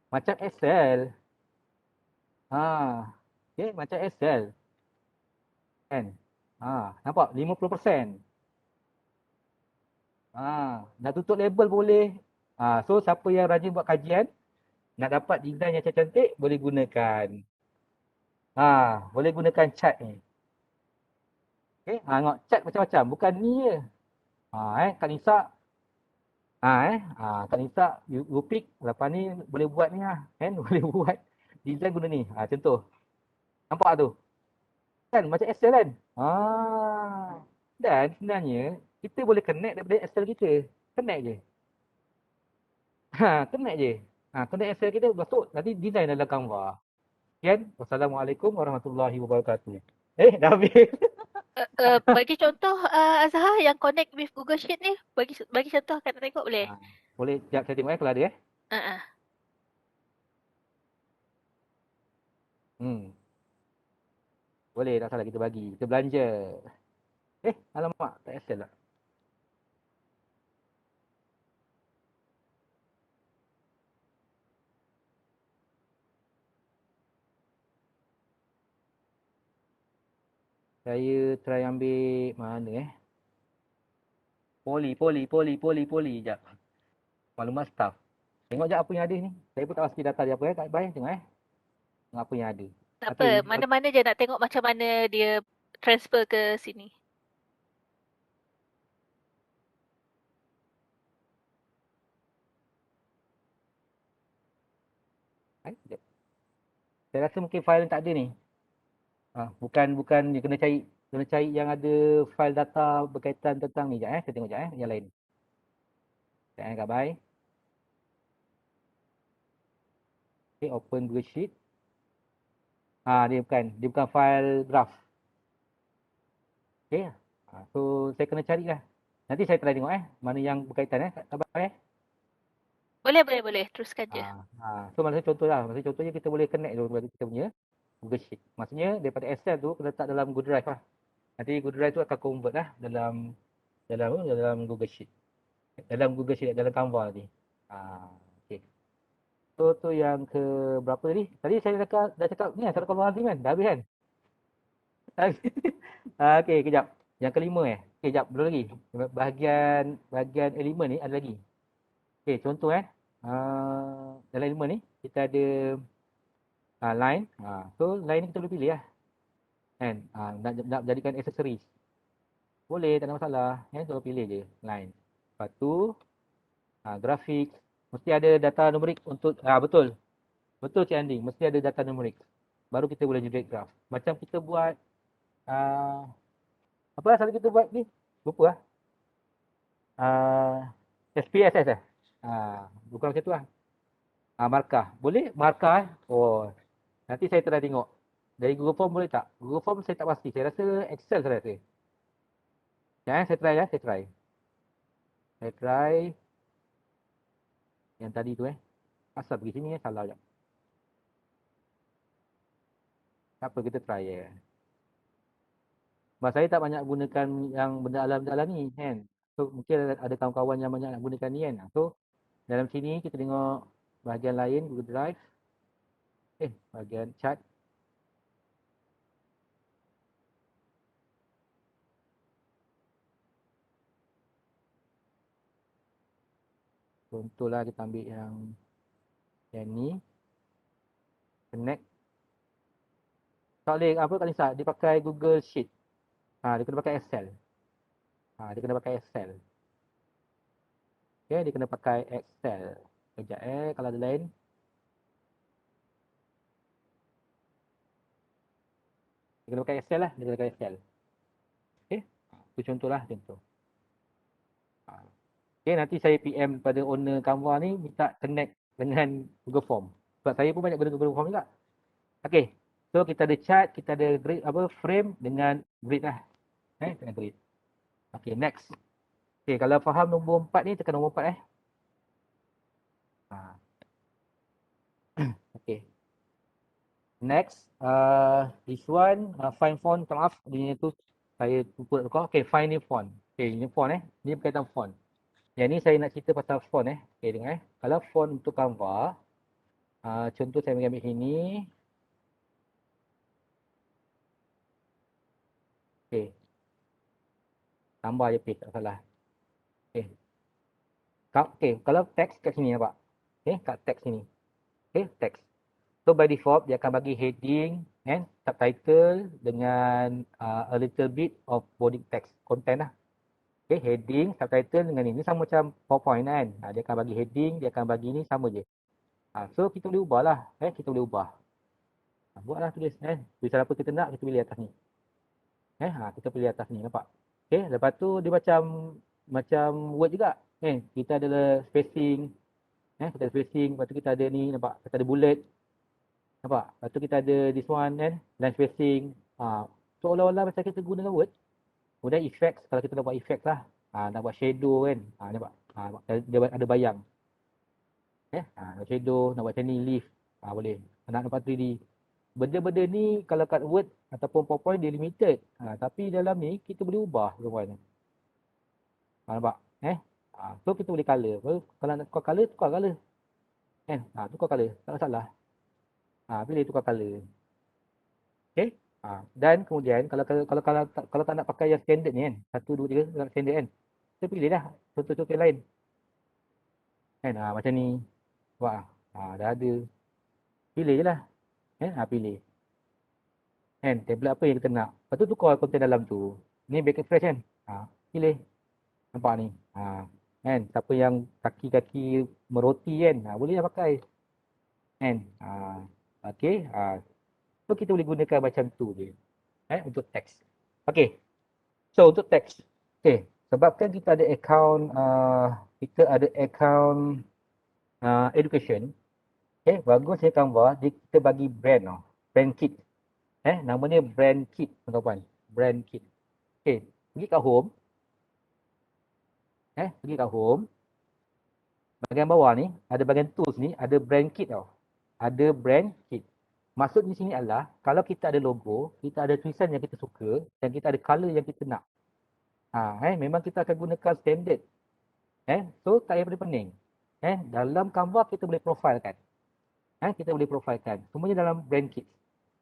Macam Excel. Okay, macam Excel. Kan? Nampak? 50%. Nak tutup label boleh. So siapa yang rajin buat kajian, nak dapat design yang cantik, boleh gunakan. Boleh gunakan cat ni. Okay, tengok cat macam-macam. Bukan ni je. Kak Nisa. Kak Nisa, you pick. Lepas ni boleh buat ni lah. Kan? Boleh buat design guna ni. Contoh. Nampak tu? Kan? Macam Excel kan? Dan sebenarnya, kita boleh connect daripada Excel kita. Connect je. Connect je. Connect Excel kita, masuk. Nanti design dalam Canva. Sekian. Wassalamualaikum warahmatullahi wabarakatuh. Dah habis. Bagi contoh Azhar yang connect with Google Sheet ni, bagi contoh kat nak tengok boleh? Boleh, sekejap saya tengok kalau ada Uh-uh. Boleh, tak salah kita bagi. Kita belanja. Alamak, tak Excel lah. Saya try ambil mana Poli. Sekejap. Maklumat staff. Tengok je apa yang ada ni. Saya pun tak pasti data dia apa kat bayang tengok Tengok apa yang ada. Tak apa, mana-mana je nak tengok macam mana dia transfer ke sini. Sekejap. Saya rasa mungkin file tak ada ni. Bukan dia kena cari yang ada file data berkaitan tentang ni. Sekejap saya tengok sekejap yang lain. Sekejap kat bye. Okay, open Google Sheet. Dia bukan file draft. Okay. So saya kena carilah. Nanti saya try tengok mana yang berkaitan sabar Boleh. Teruskan je. So maksudnya contohnya kita boleh connect dulu kita punya Google Sheet. Maksudnya daripada Excel tu kita letak dalam Google Drive lah. Nanti Google Drive tu akan convert lah dalam Google Sheet. Dalam Google Sheet, dalam Canva ni. Okay. So tu yang ke berapa tadi? Tadi saya dah cakap ni lah, Sadaqah Azim kan? Dah habis kan? Okay, kejap. Yang kelima Okay, kejap. Belum lagi. Bahagian elemen ni ada lagi. Okay, contoh dalam elemen ni kita ada line. So line ni kita boleh pilih lah. Kan? Nak jadikan accessories. Boleh, tak ada masalah. Kita pilih je line. Lepas tu grafik. Mesti ada data numerik untuk betul. Betul Cik Andi, mesti ada data numerik. Baru kita boleh generate graph. Macam kita buat apa lah selalu kita buat ni? Lupa lah. SPSS bukan macam tu lah. Markah. Boleh? Markah nanti saya try tengok. Dari Google Form boleh tak? Google Form saya tak pasti. Saya rasa Excel saya rasa. Saya try Saya try yang tadi tu asal pergi sini salah je. Tak apa, kita try Sebab saya tak banyak gunakan yang benda alam-alam ni kan. So mungkin ada kawan-kawan yang banyak nak gunakan ni kan. So dalam sini kita tengok bahagian lain Google Drive. Bahagian chat. Contohlah kita ambil yang ni. Connect. Tak boleh apa Kak Nisa, dia pakai Google Sheet. Dia kena pakai Excel. Okay, dia kena pakai Excel. Sekejap kalau ada lain. Dia kena pakai Excel lah, Okay, itu contohlah contoh. Okay, nanti saya PM pada owner Canva ni minta connect dengan Google Form. Sebab saya pun banyak guna Google Form juga. Okay, so kita ada chart, kita ada grid, frame dengan grid lah. Dengan grid. Okay, next. Okay, kalau faham nombor 4 ni, tekan nombor 4 Okay. Next, this one, find font, maaf, dia tu saya lupa tukar. Okay, find new font. Okay, ini font Ini berkaitan font. Yang ni saya nak cerita pasal font Okay, dengar Kalau font untuk Canva, contoh saya ambil sini. Okay. Tambah je paste, tak salah. Okay. Okay, kalau teks kat sini nampak. Okay, kat teks sini. Okay, teks. So by default dia akan bagi heading and subtitle dengan a little bit of body text content lah. Okay, heading, subtitle dengan ini sama macam PowerPoint kan. Dia akan bagi heading, dia akan bagi ni sama je. So kita boleh ubah lah. Kita boleh ubah. Buatlah tulis. Tulisan apa kita nak, kita pilih atas ni. Kita pilih atas ni, nampak? Okay, lepas tu dia macam Word juga. Kita ada spacing. Kita ada spacing, lepas tu kita ada ni, nampak? Kita ada bullet. Nampak? Lepas tu kita ada this one kan, line spacing. Seolah-olah macam kita guna Word. Kemudian effects, kalau kita nak buat effects lah. Nak buat shadow kan. Nampak? Dia ada bayang. Nak shadow, nak buat macam ni, leaf. Boleh. Nak nampak 3D. Benda-benda ni kalau kat Word ataupun PowerPoint dia limited. Tapi dalam ni kita boleh ubah kawan. Nampak? So kita boleh color. Kalau nak tukar color. Tukar color. Tak masalah. Pilih tukar color. Okay. Dan kemudian kalau tak nak pakai yang standard ni kan. 1, 2, 3 standard kan. Kita pilih dah contoh-contoh lain. Macam ni. Wah, dah ada. Pilih je lah. Pilih. Tablet apa yang kita nak. Lepas tu tukar konten dalam tu. Ni back fresh kan. Pilih. Nampak ni. Siapa yang kaki-kaki meroti kan. Boleh lah pakai. Okay. So kita boleh gunakan macam tu je. Untuk teks. Okay. So untuk teks. Okay. Sebabkan kita ada account education. Okay. Bagusnya Canva. Kita bagi brand. Brand kit. Nama dia brand kit, teman-teman. Brand kit. Okay. Pergi kat home. Pergi kat home. Bahagian bawah ni, ada bahagian tools ni, ada brand kit tau. Ada brand kit. Maksud di sini adalah, kalau kita ada logo, kita ada tulisan yang kita suka, dan kita ada color yang kita nak. Memang kita akan gunakan standard. So, tak payah pening. Dalam Canva, kita boleh profilekan. Kita boleh profilekan. Semuanya dalam brand kit.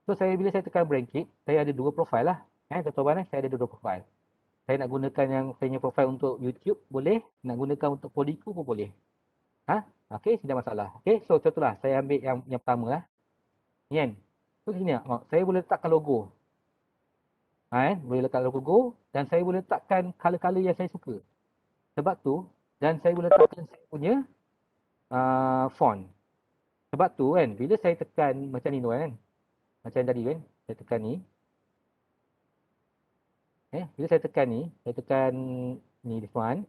So, bila saya tekan brand kit, saya ada 2 profile lah. Tuan-tuan, saya ada 2 profile. Saya nak gunakan yang saya punya profile untuk YouTube, boleh. Nak gunakan untuk Podiku pun boleh. Okey, tidak masalah. Okey, so contohlah saya ambil yang pertama lah. Ni kan. So sini saya boleh letakkan logo. Boleh letak logo dan saya boleh letakkan color-color yang saya suka. Sebab tu, dan saya boleh letakkan saya punya font. Sebab tu kan, bila saya tekan macam ni tu kan. Macam tadi kan, saya tekan ni. Bila saya tekan ni this one.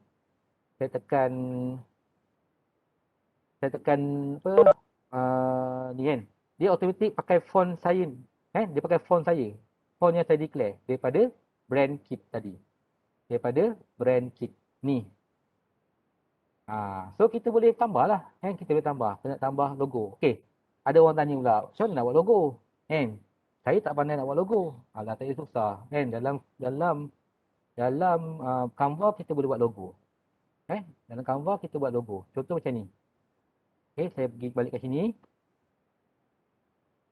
Saya tekan apa? Ni kan. Dia automatik pakai font saya. Dia pakai font saya. Font yang saya declare daripada brand kit tadi. Daripada brand kit ni. So kita boleh tambah lah. Kita boleh tambah. Kita nak tambah logo. Okey. Ada orang tanya pula, macam mana nak buat logo? Saya tak pandai nak buat logo. Alah, tak susah. Dalam Canva kita boleh buat logo. Dalam Canva kita buat logo. Contoh macam ni. Okey, saya pergi balik kat sini.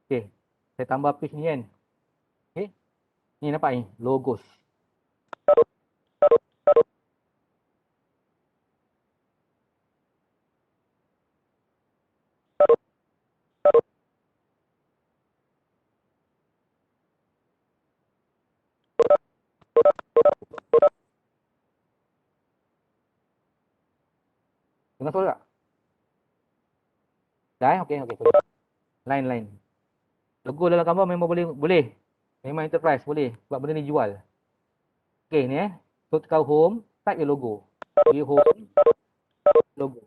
Okey. Saya tambah page ni kan. Okey. Ni nampak ni, logos. Dengar suara tak? Dah okey. Line. Logo dalam Canva memang boleh. Memang enterprise boleh. Sebab benda ni jual. Okey ni So tekan home, type your logo. Pergi home, logo.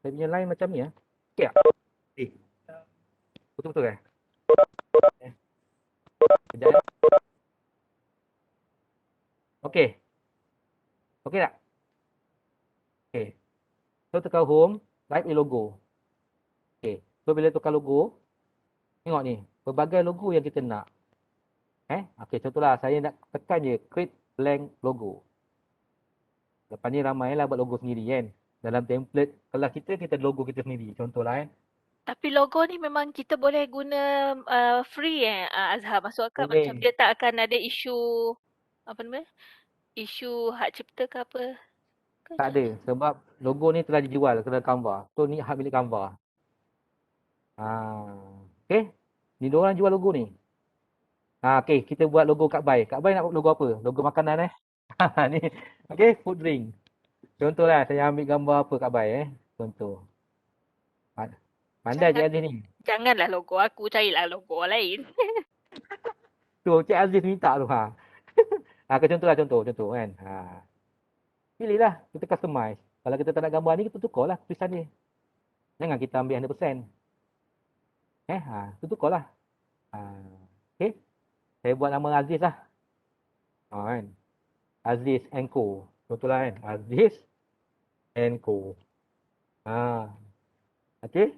Saya punya line macam ni Okey tak? Betul-betul kan? Sekejap Okey. Okey tak? Okey. So tekan home, type your logo. Okey. So bila tukar logo, tengok ni, pelbagai logo yang kita nak. Okey, contohlah saya nak tekan je create blank logo. Lepas ni ramailah buat logo sendiri kan. Dalam template kelas kita ada logo kita sendiri. Contohlah Tapi logo ni memang kita boleh guna free Azhar. Masuk akal Boleh. macam dia tak akan ada isu apa nama? Isu hak cipta ke apa? ke Tak je? ada. Sebab logo ni telah dijual ke Canva. So ni hak milik Canva. Okay. Ni diorang jual logo ni. Okay, kita buat logo Kak Bai. Kak Bai nak buat logo apa? Logo makanan ni. Okay, food drink. Contohlah saya ambil gambar apa Kak Bai Contoh. Pandai Cik Jangan, Aziz ni. janganlah logo aku, carilah logo lain. Tu Cik Aziz minta tu contoh kan. Pilihlah, kita customize. Kalau kita tak nak gambar ni, kita tukarlah tulisan dia. Jangan kita ambil 100%. Kita tukarlah. Okay. Saya buat nama Aziz lah. Kan. Aziz and Co. Contohlah kan. Aziz and Co. Okay.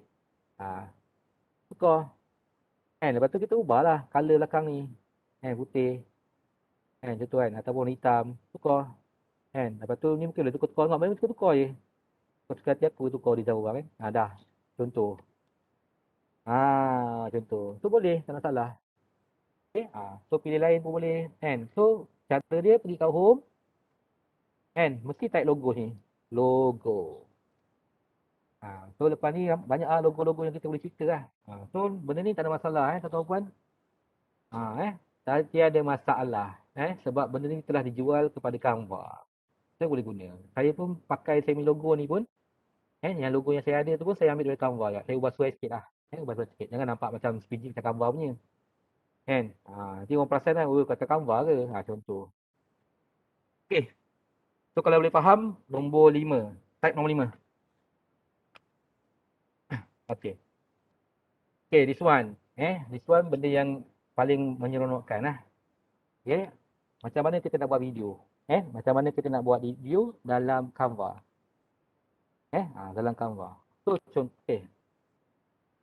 Tukar. Lepas tu kita ubahlah color belakang ni. Putih. Contoh kan. Ataupun hitam. Tukar. Lepas tu ni mungkin boleh tukar-tukar. Memang tukar-tukar je. Kau suka hati aku tukar design orang kan. Dah. Contoh. Contoh. Tu boleh. Tak ada salah. Okay. So pilih lain pun boleh. So cara dia pergi kat home. Mesti type logo ni. Logo. So lepas ni banyak logo-logo yang kita boleh cerita lah. So benda ni tak ada masalah tuan-tuan. Tiada masalah. Sebab benda ni telah dijual kepada Canva. Saya boleh guna. Saya pun pakai semi logo ni pun. Yang logo yang saya ada tu pun saya ambil dari Canva juga. Saya ubah suai sikit lah. Ubah suai sikit. Jangan nampak macam sebiji macam Canva punya. Nanti orang perasan kan, kata Canva ke? Contoh. Okay. So kalau boleh faham, nombor 5. Type nombor 5. Okay. Okay, this one. This one benda yang paling menyeronokkan lah. Okay. Macam mana kita nak buat video. Macam mana kita nak buat video dalam Canva. Dalam Canva. So, contoh. Okay.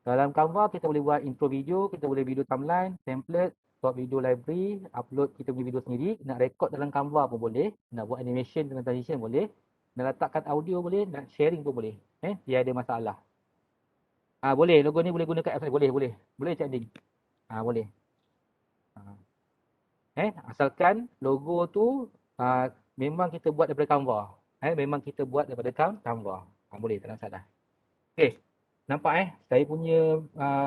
Dalam Canva kita boleh buat intro video, kita boleh video timeline, template, buat video library, upload kita punya video sendiri, nak record dalam Canva pun boleh, nak buat animation dengan transition boleh, nak letakkan audio boleh, nak sharing pun boleh. Tiada masalah. Boleh, logo ni boleh guna kat apps ni. Boleh. Boleh Cik Ding. Boleh. Asalkan logo tu memang kita buat daripada Canva. Memang kita buat daripada Canva. Boleh, tak ada masalah. Okay. Nampak saya punya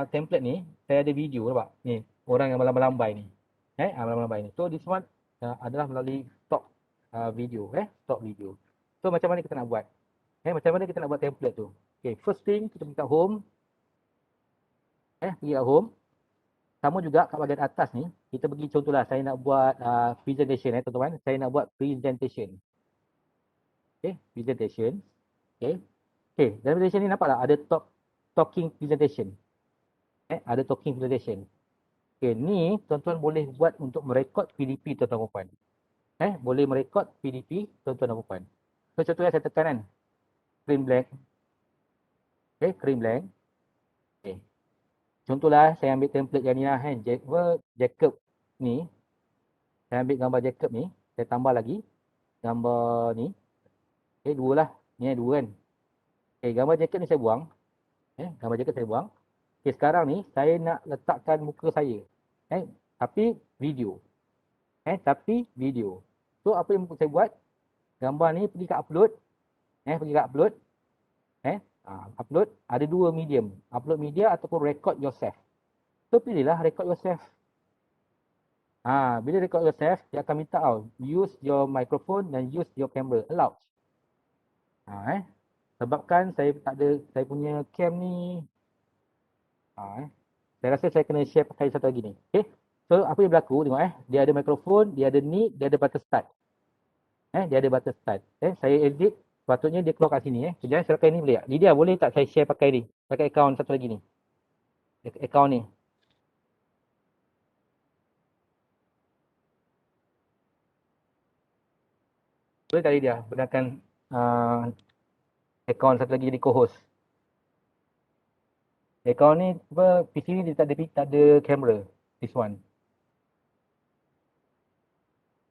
template ni, saya ada video nampak. Ni, orang yang melambai ni. Melambai ni. So this one adalah melalui stock video, stock video. So macam mana kita nak buat? Macam mana kita nak buat template tu? Okay, first thing kita pergi kat home. Pergi kat home. Sama juga kat bahagian atas ni, kita pergi contohlah saya nak buat presentation teman-teman. Saya nak buat presentation. Okay, presentation. Okay, dalam presentation ni nampak tak ada talking presentation. Ada talking presentation. Okay, ni tuan-tuan boleh buat untuk merekod PDP tuan-tuan dan puan. Boleh merekod PDP tuan-tuan dan puan. So contohnya saya tekan kan. Screen blank. Screen blank. Contohlah saya ambil template yang ni lah Jacob ni. Saya ambil gambar Jacob ni, saya tambah lagi gambar ni. Dua lah. Ni dua kan. Gambar Jacob ni saya buang. Gambar Jacob saya buang. Sekarang ni saya nak letakkan muka saya. Tapi video. Tapi video. So apa yang saya buat? Gambar ni pergi ke upload. Pergi ke upload. Upload. Ada dua medium. Upload media ataupun record yourself. So pilihlah record yourself. Bila record yourself, dia akan minta use your microphone dan use your camera. Allowed. Sebabkan saya tak ada, saya punya cam ni. Saya rasa saya kena share pakai satu lagi ni. Okay. So apa yang berlaku, tengok dia ada mikrofon, dia ada mic, dia ada button start. Dia ada button start. Saya edit, patutnya dia keluar kat sini. Sekejap saya pakai ni boleh tak? Lydia boleh tak saya share pakai ni? Pakai akaun satu lagi ni. Akaun ni. Boleh tak Lydia? Benarkan akaun satu lagi jadi co-host. Akaun ni PC ni dia tak ada kamera. This one.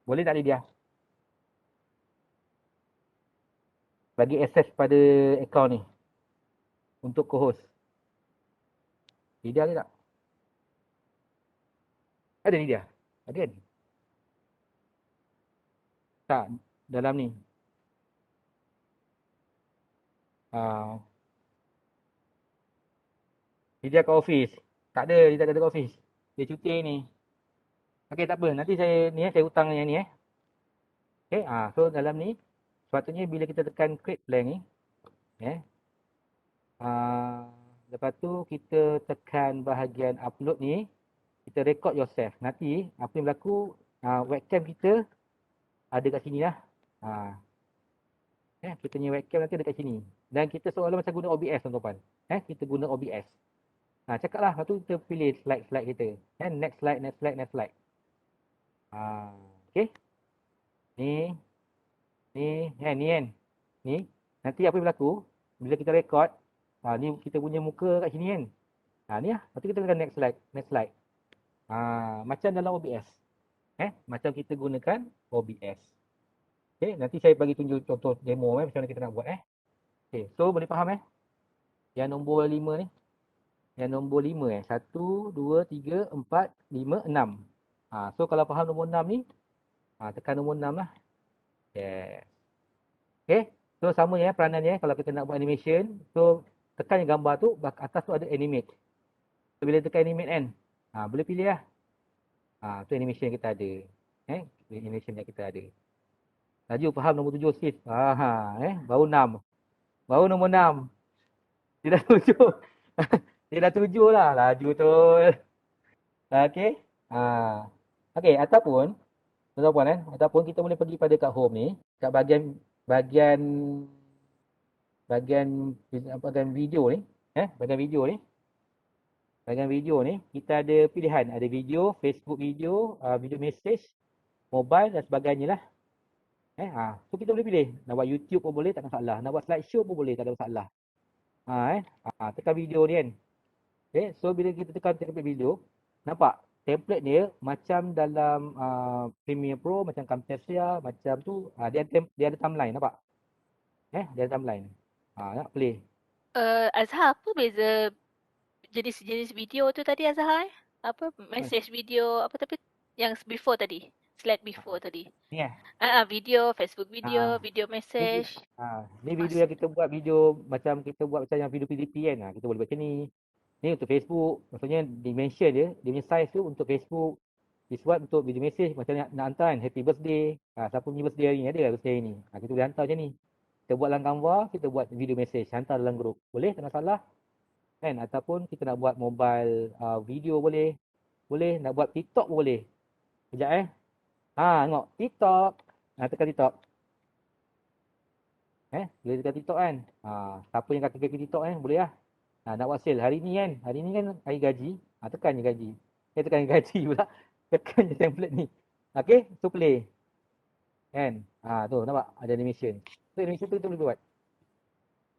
Boleh tak Lydia? Bagi akses pada akaun ni untuk co-host. Lydia ada tak? Ada Lydia? Ada kan? Tak, dalam ni. Dia kat office. Tak ada, dia tak ada kat office. Dia cuti ni. Okey, tak apa. Nanti saya hutang yang ni Okey, so dalam ni sepatutnya bila kita tekan create blank ni, lepas tu kita tekan bahagian upload ni, kita record yourself. Nanti apa yang berlaku, webcam kita ada kat sini lah. Kita punya webcam nanti ada kat sini. Dan kita seolah macam guna OBS tuan-tuan. Kita guna OBS. Cakap lah, lepas tu kita pilih slide-slide kita. Next slide, next slide, next slide. Okay. Ni kan. Ni. Nanti apa yang berlaku, bila kita record, ni kita punya muka kat sini kan. Ni lah. Lepas tu kita tekan next slide, next slide. Macam dalam OBS. Macam kita gunakan OBS. Okay, nanti saya bagi tunjuk contoh demo macam mana kita nak buat. Okay, so boleh faham yang nombor 5 ni. Yang nombor 5 1, 2, 3, 4, 5, 6. So kalau faham nombor 6 ni, tekan nombor 6 lah. Yes. Okay, so sama peranan kalau kita nak buat animation. So tekan yang gambar tu, atas tu ada animate. So bila tekan animate kan, boleh pilih lah. Tu animation yang kita ada. Animation yang kita ada. Laju faham nombor 7 sis. Baru 6. Baru nombor 6. Dia dah 7. Dia dah 7 lah. Laju betul. Okey. Okey, ataupun tuan-tuan ataupun kita boleh pergi pada kat home ni, kat bahagian video ni, bahagian video ni kita ada pilihan, ada video, Facebook video, video message, mobile dan sebagainya lah. So kita boleh pilih, nak buat YouTube pun boleh, tak ada masalah. Nak buat slideshow pun boleh, tak ada masalah. Tekan video ni kan. Okay, so bila kita tekan template video, nampak template dia macam dalam Premiere Pro, macam Camtasia, macam tu. Dia ada timeline, nampak? Dia ada timeline. Nak play. Azhar, apa beza jenis-jenis video tu tadi Azhar? Apa message video apa tapi yang before tadi? Slide before tadi. Ni video, Facebook video, video message. Ni video yang kita buat, video macam kita buat macam yang video PDP kan. Kita boleh buat macam ni. Ni untuk Facebook, maksudnya dimension dia punya size tu untuk Facebook. This one untuk video message, macam nak hantar kan, happy birthday. Siapa punya birthday hari ni, ada birthday hari ni. Kita boleh hantar macam ni. Kita buat dalam Canva, kita buat video message, hantar dalam grup. Boleh, tak masalah. Kan? Ataupun kita nak buat mobile video boleh. Boleh, nak buat TikTok pun boleh. Sekejap tengok, TikTok. Tekan TikTok. Boleh tekan TikTok kan. Siapa yang kaki-kaki TikTok boleh lah. Nak buat sale hari ni kan hari gaji. Tekan je gaji. Tekan gaji pula. Tekan je template ni. Okay, so play. Kan. Tu nampak ada animation. So animation tu kita boleh buat.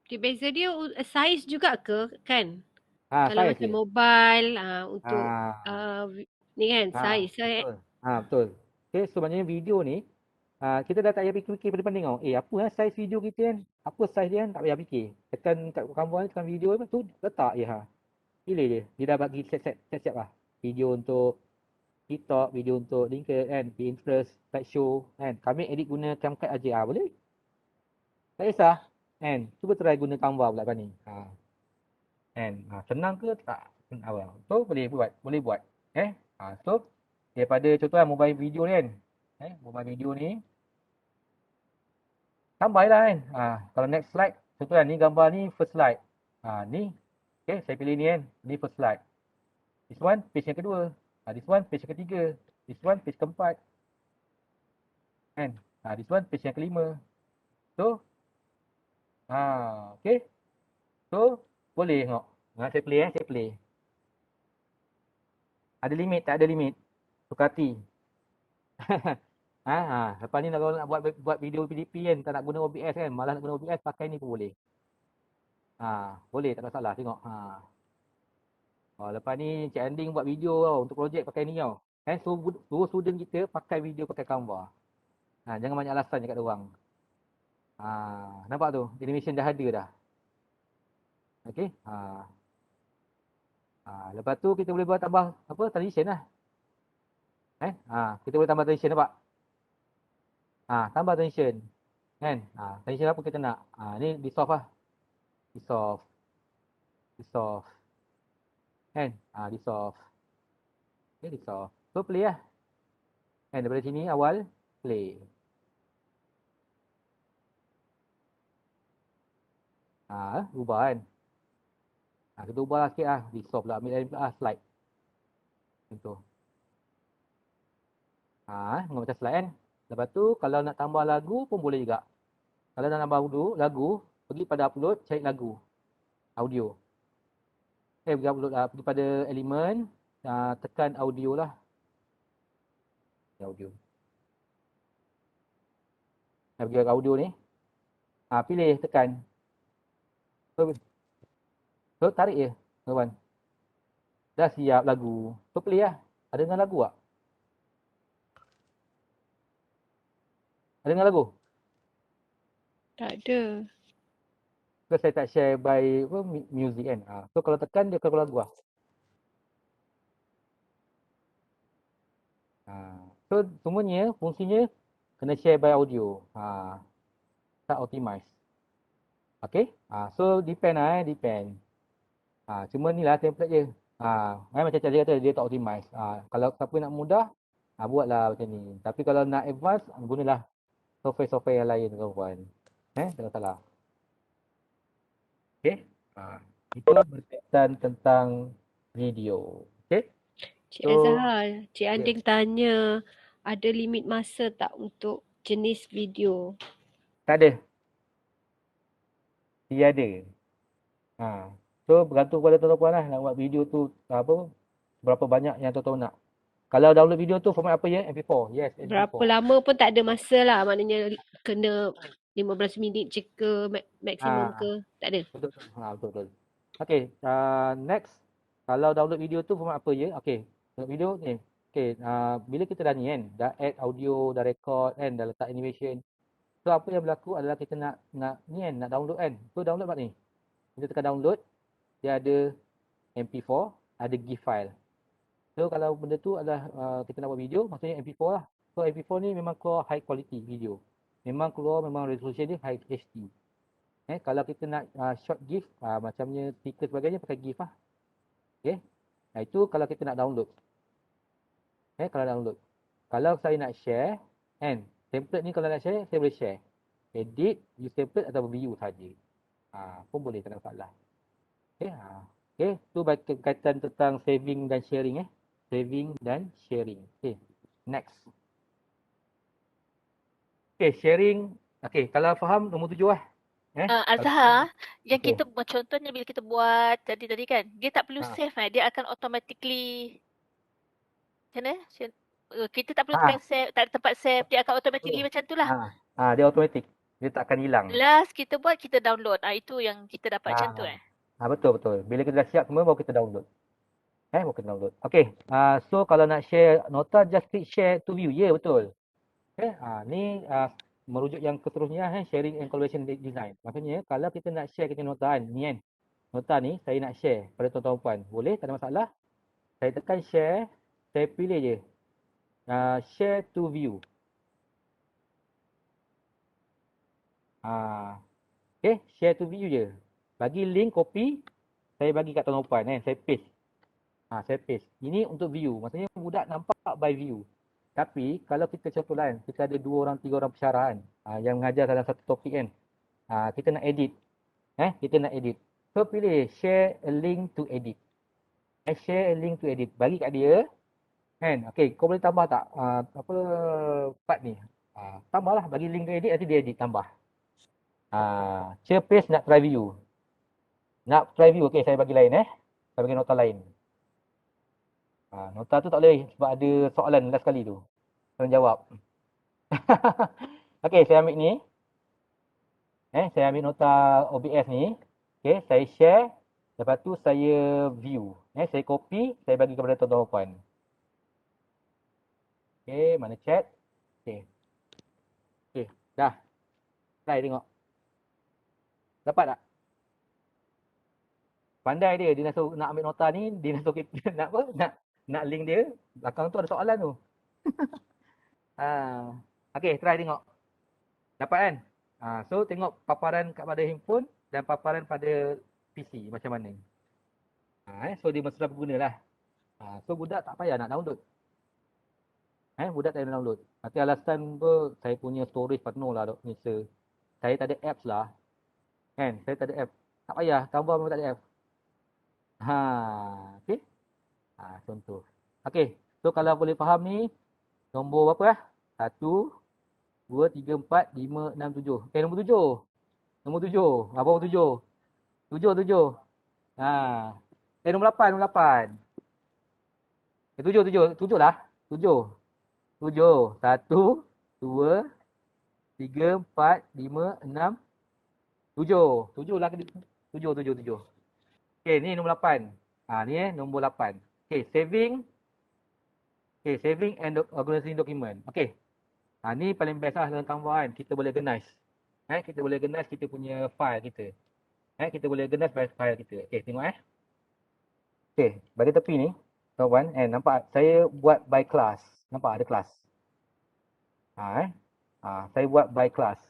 Okay, beza dia size juga ke kan? Kalau Size macam dia. mobile untuk ni kan size. Betul. Betul. Okay, so maknanya video ni kita dah tak payah fikir pada pandang tau. Apa size video kita kan? Apa size dia kan? Tak payah fikir. Tekan kat Canva ni, tekan video tu letak je Pilih je. Dia dah bagi siap-siap lah. Video untuk TikTok, video untuk LinkedIn kan, Pinterest, slideshow kan. Kami edit guna CapCut aja. Boleh? Tak kisah. Kan? Cuba try guna Canva pula kan ni. Kan? Senang ke tak? So boleh buat. So daripada contohnya mobile video ni kan. Mobile video ni tambah lah kan. Kalau next slide, contohnya ni gambar ni first slide. Ni, okay, saya pilih ni kan. Ni first slide. This one page yang kedua. This one page yang ketiga. This one page keempat. Kan? This one page yang kelima. So, okay. So, boleh tengok. Saya play. Ada limit, tak ada limit. Suka hati. Lepas ni kalau nak buat video PDP kan, tak nak guna OBS kan, malah nak guna OBS, pakai ni pun boleh. Boleh, tak ada masalah. Tengok. Lepas ni Cik Anding buat video tau, untuk projek pakai ni tau. Suruh student kita pakai video pakai Canva. Jangan banyak alasan dekat diorang. Nampak tu, animation dah ada dah. Okey. Lepas tu kita boleh buat tambah transition lah. Kita boleh tambah transition, nampak? Tambah transition. Kan? Transition apa kita nak? Ni di soft lah. Resolve. Resolve. Kan? Resolve. Okay, resolve. So play lah. Kan daripada sini awal play. Ubah kan. Kita ubah lah sikit lah. Resolve lah. Ambil slide. Macam tu. Macam slide kan. Lepas tu kalau nak tambah lagu pun boleh juga. Kalau nak tambah lagu, pergi pada upload, cari lagu. Audio. Pergi upload lah. Pergi pada elemen, tekan audio lah. Audio. Pergi ke audio ni. Pilih, tekan. So tarik je, kawan. Dah siap lagu. So play lah. Ada dengar lagu tak? Ada dengar lagu? Tak ada. So saya tak share by music kan. So kalau tekan dia keluar lagu lah. So semuanya fungsinya kena share by audio. Tak optimize. Okay. So depend lah depend. Cuma ni lah template je. Macam tadi kata dia tak optimize. Kalau siapa nak mudah, buatlah macam ni. Tapi kalau nak advance, gunalah software-software yang lain kawan. Jangan salah. Okay. Itu berkaitan tentang video. Okay. Cik Azhar, Cik Anding tanya ada limit masa tak untuk jenis video? Tak ada. Tiada. So bergantung pada tuan-tuan lah nak buat video tu berapa banyak yang tuan-tuan nak. Kalau download video tu format apa ya? MP4. Yes, MP4. Berapa lama pun tak ada masa lah. Maknanya kena 15 minit je ke maksimum ke? Tak ada. Betul. Okay, next. Kalau download video tu format apa ya? Okay, download video ni. Okay, bila kita dah ni kan, dah add audio, dah record kan, dah letak animation. So apa yang berlaku adalah kita nak ni kan, nak download kan. So download kat ni. Kita tekan download, dia ada MP4, ada GIF file. So kalau benda tu adalah kita nak buat video, maksudnya MP4 lah. So MP4 ni memang keluar high quality video. Memang resolution dia high HD. Kalau kita nak short GIF, macamnya stiker sebagainya pakai GIF lah. Okay. Itu kalau kita nak download. Kalau download. Kalau saya nak share, template ni kalau nak share, saya boleh share. Edit, use template atau view saja. Pun boleh, tak ada masalah. Okay, tu berkaitan tentang saving dan sharing. Saving dan sharing. Okay, next. Okay, sharing. Okay, kalau faham nombor 7 lah. Azhar, yang kita contohnya bila kita buat tadi kan, dia tak perlu save dia akan automatically macam mana? Kita tak perlu tekan save, tak ada tempat save, dia akan automatically macam tu lah. Dia automatic. Dia tak akan hilang. Last kita buat, kita download. Itu yang kita dapat macam tu Betul. Bila kita dah siap semua, baru kita download. Baru kita download. Okay. So kalau nak share nota, just click share to view. Ya, betul. Okay. Ni merujuk yang keseterusnya sharing and collaboration design. Maksudnya kalau kita nak share kita nota ni kan. Nota ni saya nak share pada tuan-tuan puan. Boleh, tak ada masalah. Saya tekan share, saya pilih je. Share to view. Okay, share to view je. Bagi link copy, saya bagi kat tuan-tuan puan saya paste. Saya paste. Ini untuk view. Maksudnya budak nampak by view. Tapi kalau kita contoh lah kita ada 2 orang, 3 orang pensyarah yang mengajar dalam satu topik kan. Kita nak edit. Kita nak edit. So pilih share a link to edit. Share a link to edit. Bagi kat dia. Okay, kau boleh tambah tak part ni. Tambahlah, bagi link to edit nanti dia edit tambah. Share paste nak try view. Nak try view, okay saya bagi lain Saya bagi nota lain. Nota tu tak boleh sebab ada soalan last kali tu. Kena jawab. Okay, saya ambil ni. Saya ambil nota OBS ni. Okay, saya share. Lepas tu saya view. Saya copy, saya bagi kepada tuan-tuan puan. Okay, mana chat? Okay, dah. Try tengok. Dapat tak? Pandai dia nak ambil nota ni, dia nak suruh kita nak link dia. Belakang tu ada soalan tu. Okay, try tengok. Dapat kan? So tengok paparan kat pada handphone dan paparan pada PC macam mana. So dia mesra pengguna lah. So budak tak payah nak download. Budak tak payah download. Nanti alasan tu saya punya storage penuh lah Dr. Nisa. Saya tak ada apps lah. Saya tak ada app. Tak payah, Canva memang tak ada app. Okey. Contoh. Okey. So kalau boleh faham ni, nombor berapa lah? 1, 2, 3, 4, 5, 6, 7. Nombor 7. Nombor 7. Apa nombor 7? 7, 7. Nombor 8, nombor 8. 7, 7. 7 lah. 7. 7. 1, 2, 3, 4, 5, 6, 7. 7 lah. 7, 7, 7. Okey, ni nombor 8. Ni nombor 8. Okey, saving. Okey, saving and organizing document. Okey. Ni paling best lah dalam Canva kan. Kita boleh organize. Kita boleh organize kita punya file kita. Kita boleh organize file kita. Okey, tengok Okey, bagi tepi ni, kawan, nampak saya buat by class. Nampak ada kelas. Saya buat by class.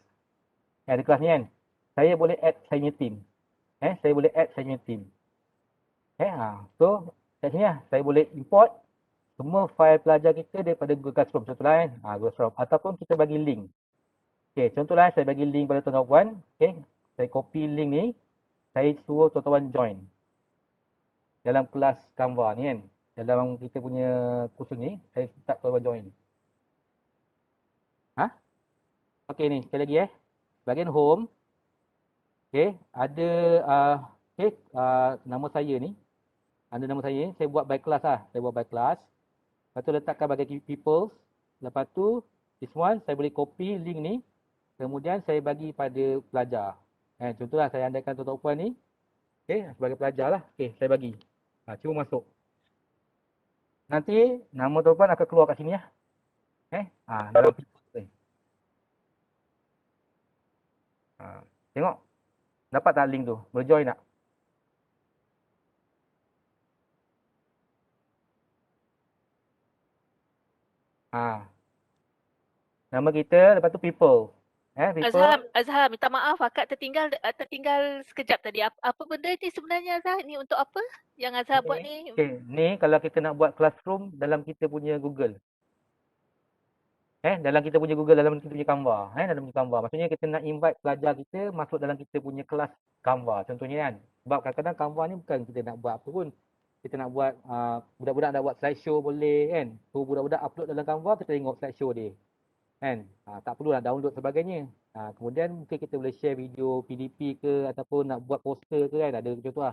Ada kelas ni kan. Saya boleh add saya punya team. Saya boleh add saya punya team. So, kat sini lah, saya boleh import semua file pelajar kita daripada Google Classroom. Contohlah Google Classroom. Ataupun kita bagi link. Okey, contohlah saya bagi link pada tuan-tuan. Okey, saya copy link ni. Saya suruh tuan-tuan join. Dalam kelas Canva ni kan. Dalam kita punya kursus ni, saya minta tuan-tuan join. Okey ni, sekali lagi bahagian home. Okey, ada nama saya ni. Ada nama saya buat by class lah. Saya buat by class. Lepas tu letakkan bagi people. Lepas tu, this one saya boleh copy link ni. Kemudian saya bagi pada pelajar. Contohlah saya andaikan tuan-tuan puan ni. Sebagai pelajar lah. Saya bagi. Cuba masuk. Nanti nama tuan-tuan akan keluar kat sini lah. Dalam people ni. Tengok. Dapat tak link tu? Boleh join tak? Nama kita, lepas tu people. People. Azhar, minta maaf akak tertinggal sekejap tadi. Apa benda ni sebenarnya Azhar? Ni untuk apa yang Azhar buat ni? Ni kalau kita nak buat classroom dalam kita punya Google. Dalam kita punya Google, dalam kita punya Canva. Dalam Canva. Maksudnya kita nak invite pelajar kita masuk dalam kita punya kelas Canva. Contohnya kan. Sebab kadang-kadang Canva ni bukan kita nak buat apa pun. Kita nak buat, budak-budak nak buat slideshow boleh kan. So budak-budak upload dalam Canva, kita tengok slideshow dia. Tak perlu nak download sebagainya. Kemudian mungkin kita boleh share video PDP ke ataupun nak buat poster ke kan. Ada contoh lah.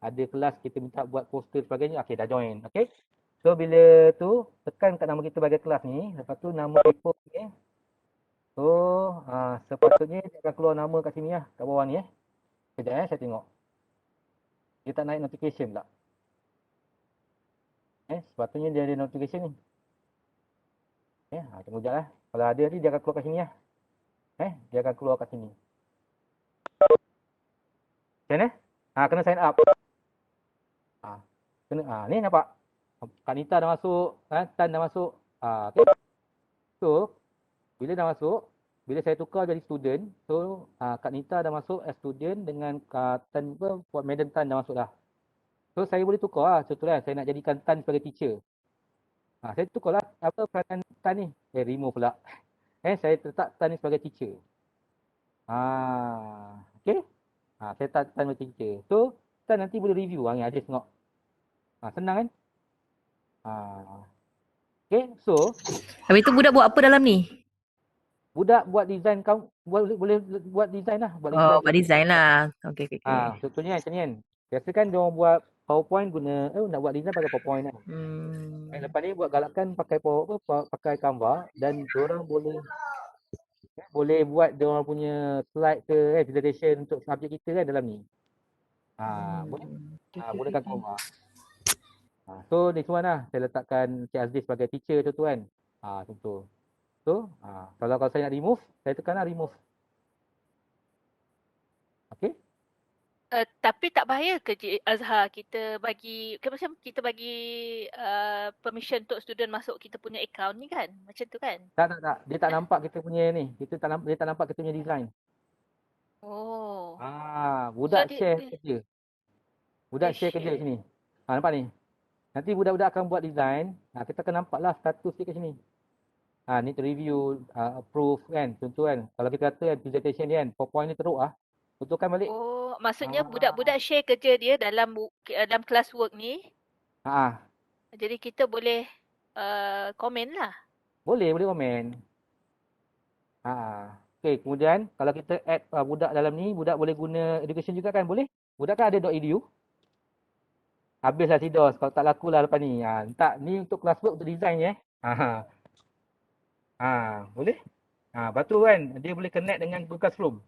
Ada kelas kita minta buat poster sebagainya. Okey, dah join. Okey. So bila tu tekan kat nama kita bagi kelas ni, lepas tu nama people ni. So sepatutnya dia akan keluar nama kat sini lah, kat bawah ni Sekejap saya tengok. Dia tak naik notification pula. Sepatutnya dia ada notification ni. Tunggu sekejap lah. Kalau ada ni dia akan keluar kat sini lah. Dia akan keluar kat sini. Macam mana? Kena sign up. Ni nampak. Kak Nita dah masuk, Tan dah masuk. Okay. So, bila dah masuk, bila saya tukar jadi student, so Kak Nita dah masuk as student dengan Tan Madam Tan dah masuk dah. So, saya boleh tukar lah. Contohnya, saya nak jadikan Tan sebagai teacher. Saya tukar lah peranan Tan ni. Remove pula. Saya letak Tan ni sebagai teacher. Okay. Saya letak Tan sebagai teacher. So, Tan nanti boleh review. Ni ada tengok. Senang kan? Okay, so habis tu budak buat apa dalam ni? Budak buat design, boleh buat design lah. Buat design lah. Okay. Contohnya macam ni kan. Biasa kan diorang buat PowerPoint guna, nak buat design pakai PowerPoint kan. Lepas ni buat galakkan pakai Canva dan diorang boleh buat diorang punya slide ke presentation untuk subjek kita kan dalam ni. Gunakan Canva. So this one lah, saya letakkan Cik Aziz sebagai teacher tu kan. Contoh. So, kalau saya nak remove, saya tekanlah remove. Okay. Tapi tak bahaya ke Azhar kita bagi, macam kita bagi permission untuk student masuk kita punya account ni kan? Macam tu kan? Tak. Dia tak nampak kita punya ni. Dia tak nampak kita punya design. Oh. So Budak share dia kerja. Budak share kerja share. sini. Nampak ni? Nanti budak-budak akan buat design. Kita akan nampaklah status dia kat sini. Ni review, approve kan. Contoh kan. Kalau kita kata kan presentation ni kan, PowerPoint ni teruk betulkan balik. Oh, maksudnya budak-budak share kerja dia dalam dalam classwork ni. Jadi kita boleh komen lah. Boleh komen. Okay, kemudian kalau kita add budak dalam ni, budak boleh guna education juga kan? Boleh? Budak kan ada .edu. Habislah CDOS kalau tak lakulah lepas ni. Tak, ni untuk classwork, untuk design je. Boleh? Lepas tu kan, dia boleh connect dengan Google Classroom.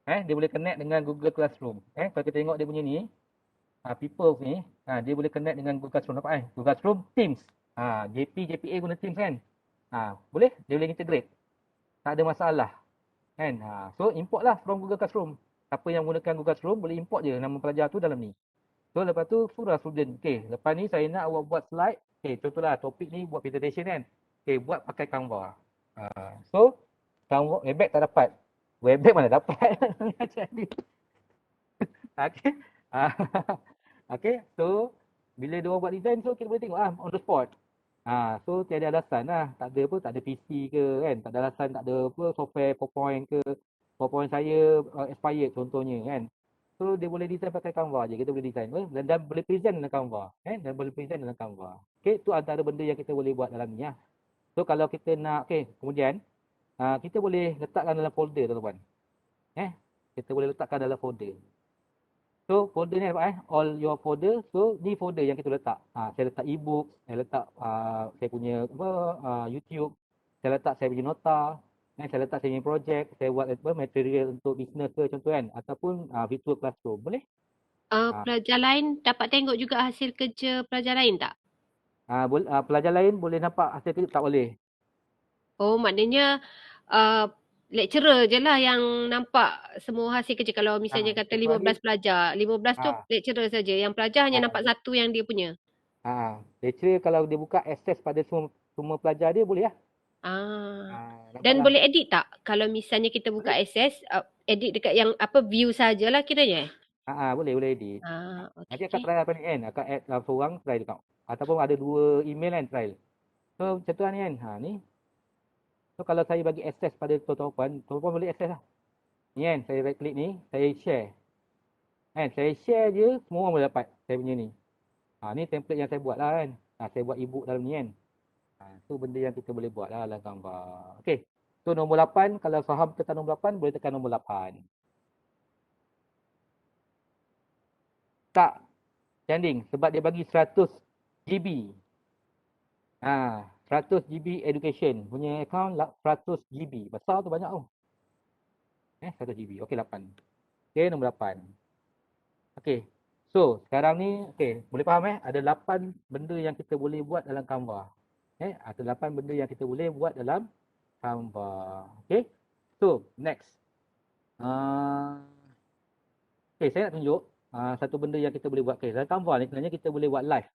Dia boleh connect dengan Google Classroom. Kalau kita tengok dia punya ni, people ni, dia boleh connect dengan Google Classroom. Nampak Google Classroom, Teams. JPA guna Teams kan? Boleh? Dia boleh integrate. Tak ada masalah. Kan? So, import lah from Google Classroom. Siapa yang menggunakan Google Classroom, boleh import je nama pelajar tu dalam ni. So, lepas tu surah student. Okay, lepas ni saya nak awak buat slide. Okay, contohlah topik ni buat presentation kan. Okay, buat pakai Canva. So, Canva, Webex tak dapat. Webex mana dapat? Macam ni. Okay. Okay, so bila dia orang buat design, so kita boleh tengok on the spot. So tiada alasan lah. Tak ada apa, tak ada PC ke kan. Tak ada alasan, tak ada apa, software PowerPoint ke. PowerPoint saya expired contohnya kan. So dia boleh design pakai Canva je. Kita boleh design dan boleh present dalam Canva. Dan boleh present dalam Canva. Okay, tu antara benda yang kita boleh buat dalam ni lah. So kalau kita nak, okay, kemudian kita boleh letakkan dalam folder tuan-tuan. Kita boleh letakkan dalam folder. So folder ni apa all your folder. So ni folder yang kita letak. Saya letak e-book, saya letak saya punya YouTube, saya letak saya punya nota, saya letak saya punya projek, saya buat material untuk business ke contoh kan, ataupun virtual classroom. Boleh? Pelajar lain dapat tengok juga hasil kerja pelajar lain tak? Pelajar lain boleh nampak hasil kerja, tak boleh. Oh, maknanya lecturer je lah yang nampak semua hasil kerja. Kalau misalnya kata 15 pelajar, 15 tu lecturer saja. Yang pelajar hanya nampak satu yang dia punya. Lecturer kalau dia buka akses pada semua pelajar dia, boleh lah. Dan boleh edit tak? Kalau misalnya kita buka akses, edit dekat yang apa view sajalah kiranya. Boleh edit. Okay. Nanti akan try apa ni kan, akan add seorang try dekat. Ataupun ada 2 email kan trial. So macam tu lah ni kan. Ni. So kalau saya bagi akses pada tuan-tuan boleh akses lah. Ni kan, saya right click ni, saya share. Kan, saya share je, semua orang boleh dapat saya punya ni. Ni template yang saya buat lah kan. Saya buat e-book dalam ni kan. Tu benda yang kita boleh buat lah dalam Canva. Okay. So nombor 8, kalau faham tekan nombor 8, boleh tekan nombor 8. Tak. Standing. Sebab dia bagi 100 GB. 100 GB education. Punya account 100 GB. Besar tu banyak tu. 100 GB. Okey, 8. Okey, nombor 8. Okey. So, sekarang ni, okey, boleh faham ada 8 benda yang kita boleh buat dalam Canva. Ada 8 benda yang kita boleh buat dalam Canva. Okey. So, next. Okey, saya nak tunjuk satu benda yang kita boleh buat. Okey, dalam Canva ni sebenarnya kita boleh buat live.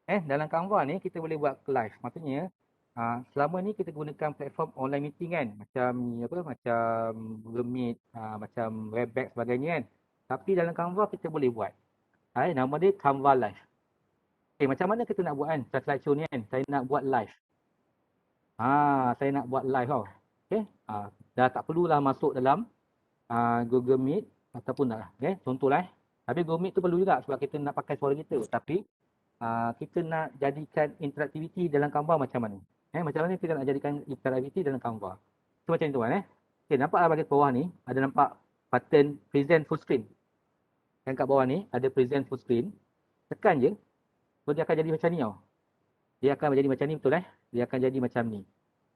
Dalam Canva ni kita boleh buat live. Maksudnya selama ni kita gunakan platform online meeting kan, macam Google Meet, macam Webex sebagainya kan. Tapi dalam Canva kita boleh buat. Nama dia Canva Live. Okay, macam mana kita nak buat kan? Slideshow ni kan, saya nak buat live. Saya nak buat live tau. Okay. Dah tak perlulah masuk dalam Google Meet ataupun nak. Okay. Contohlah. Tapi Google Meet tu perlu juga sebab kita nak pakai suara kita. Tapi kita nak jadikan interaktiviti dalam Canva macam mana? Macam mana kita nak jadikan interaktiviti dalam Canva? So macam tu kan. Okay, nampak bahagian bawah ni ada nampak button present full screen. Yang kat bawah ni ada present full screen. Tekan je. So dia akan jadi macam ni tau. Dia akan jadi macam ni betul Dia akan jadi macam ni.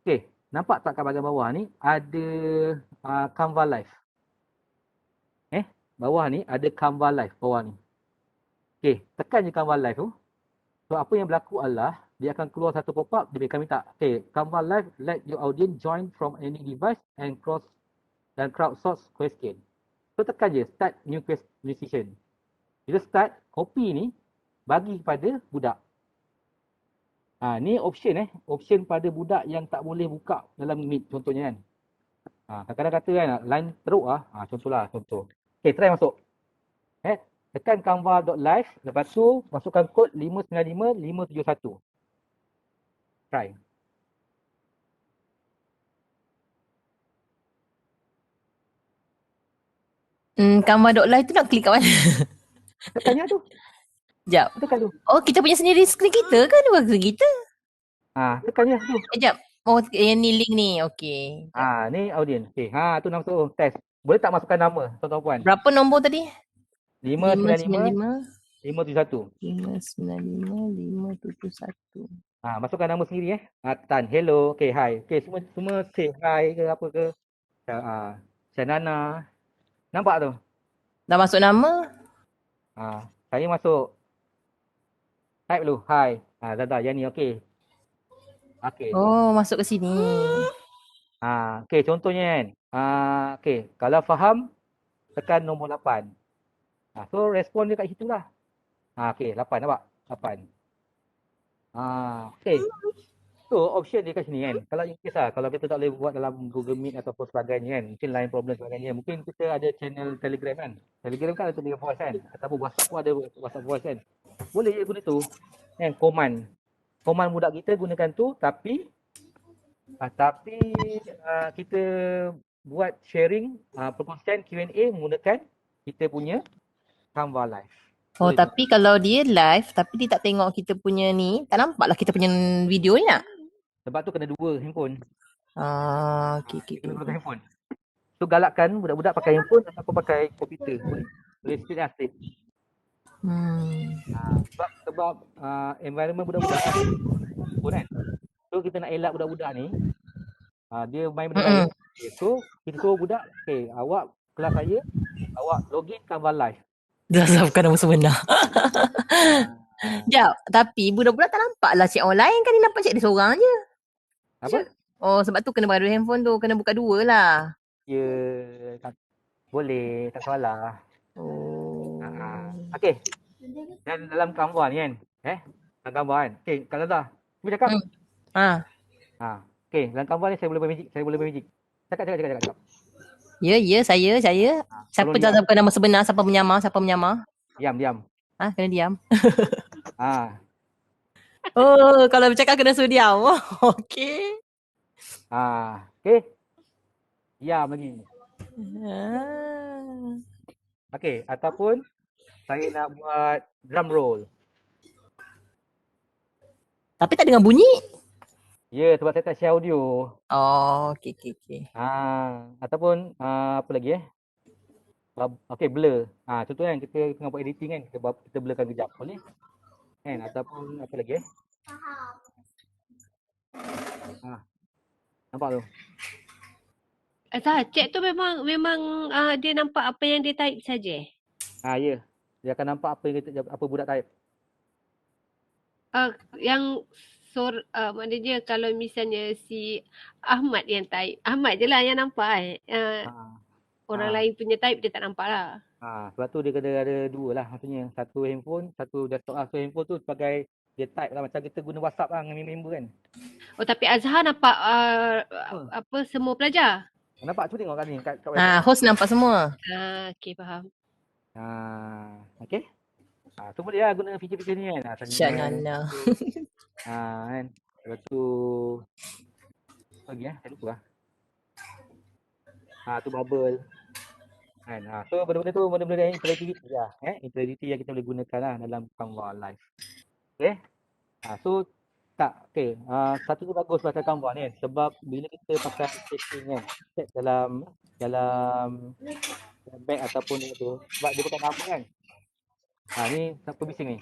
Okay, nampak tak kat bahagian bawah ni ada Canva Live. Bawah ni ada Canva Live bawah ni. Okay, tekan je Canva Live tu. So apa yang berlaku adalah dia akan keluar satu pop-up, dia akan minta, okay, Canva Live, let your audience join from any device and crowdsource question. So tekan je start new session. Bila start, copy ni bagi kepada budak. Ni option option pada budak yang tak boleh buka dalam Meet contohnya kan. Kadang-kadang kata kan line teruk contoh. Okay, try masuk. Tekan canva.live, lepas tu masukkan kod 595-571. Try. Canva.live tu nak klik kat mana? Tekan je tu. Sekejap. Tekan tu. Oh, kita punya sendiri skrin kita kan? Bukan skrin kita. Tekan je tu. Sekejap. Oh, yang ni link ni. Okey. Ni audience. Okay, tu nama tu. Test. Boleh tak masukkan nama tuan-tuan puan? Berapa nombor tadi? 595 571. 595 571. Masukkan nama sendiri Tan. Hello. Okay, hi. Okay, semua say hi ke apa ke. Shanana. Nampak tu? Dah masuk nama? Saya masuk. Type dulu. Hi. Dah. Yang ni okey. Okey. Oh, masuk ke sini. Okey, contohnya kan. Okey, kalau faham tekan nombor 8. So respon dia kat situ lah. Okey, 8 nampak? 8. Okey. So option dia kat sini kan. Kalau in case kalau kita tak boleh buat dalam Google Meet ataupun sebagainya kan. Mungkin lain problem sebagainya. Mungkin kita ada channel Telegram kan. Telegram kan ada Telegram voice kan. Ataupun WhatsApp pun ada WhatsApp voice kan. Boleh je guna tu. Kan, command. Command budak kita gunakan tu tapi kita buat sharing perkongsian Q&A menggunakan kita punya Canva Live. Oh, Boleh tapi kalau dia live tapi dia tak tengok kita punya ni, tak nampak lah kita punya video ni nak. Sebab tu kena dua handphone. Okey. Kena dua handphone. So galakkan budak-budak pakai handphone ataupun pakai komputer. Boleh split lah split. Sebab environment budak-budak kan. So kita nak elak budak-budak ni. Dia main benda lain. So kita suruh budak, awak kelas saya, awak login Canva Live. Dah bukan nama sebenar. Sekejap, tapi budak-budak tak nampak lah cik online kan, dia nampak cik dia seorang je. Apa? Oh, sebab tu kena beradu handphone tu, kena buka dua lah. Ya, boleh, tak salah. Oh. Okey. Dan dalam Canva ni kan, dalam Canva kan. Okey, Kak Zaza, cuba cakap. Okey, dalam Canva ni saya boleh buat magic. Cakap. Ya, saya. Siapa dah bukan nama sebenar, siapa menyamar? Diam. Kena diam. Oh, kalau bercakap kena suruh diam. Okey. Okey. Diam lagi. Okey, ataupun saya nak buat drum roll. Tapi tak dengar bunyi. Ya, sebab saya tak share audio. Oh, okey. Ataupun apa lagi Okey, blur. Contoh kan kita tengah buat editing kan, kita blurkan kejap. Boleh? Kan? Ataupun apa lagi nampak tu? Cik tu memang dia nampak apa yang dia type saja. Ya. Dia akan nampak apa budak type. Yang maknanya kalau misalnya si Ahmad yang type, Ahmad je lah yang nampak orang lain punya type dia tak nampak lah. Sebab tu dia kena ada dua lah maksudnya. Satu handphone, satu desktop lah. So handphone tu sebagai dia type lah macam kita guna WhatsApp lah dengan member kan. Oh, tapi Azhar nampak semua pelajar? Nampak? Cuba tengok kat ni. Kat Host nampak semua. Okey, faham. Okey. So boleh lah guna feature-feature ni kan. Shanana. Kan. Lepas tu lagi saya lupa lah. Tu bubble. Kan. So benda-benda yang interaktiviti lah. Interaktiviti yang kita boleh gunakan lah dalam Canva Live. Okay. So okey. Satu tu bagus pasal Canva ni kan. Sebab bila kita pakai setting kan, set dalam back ataupun tu, sebab dia bukan nama kan. Ni siapa bising ni?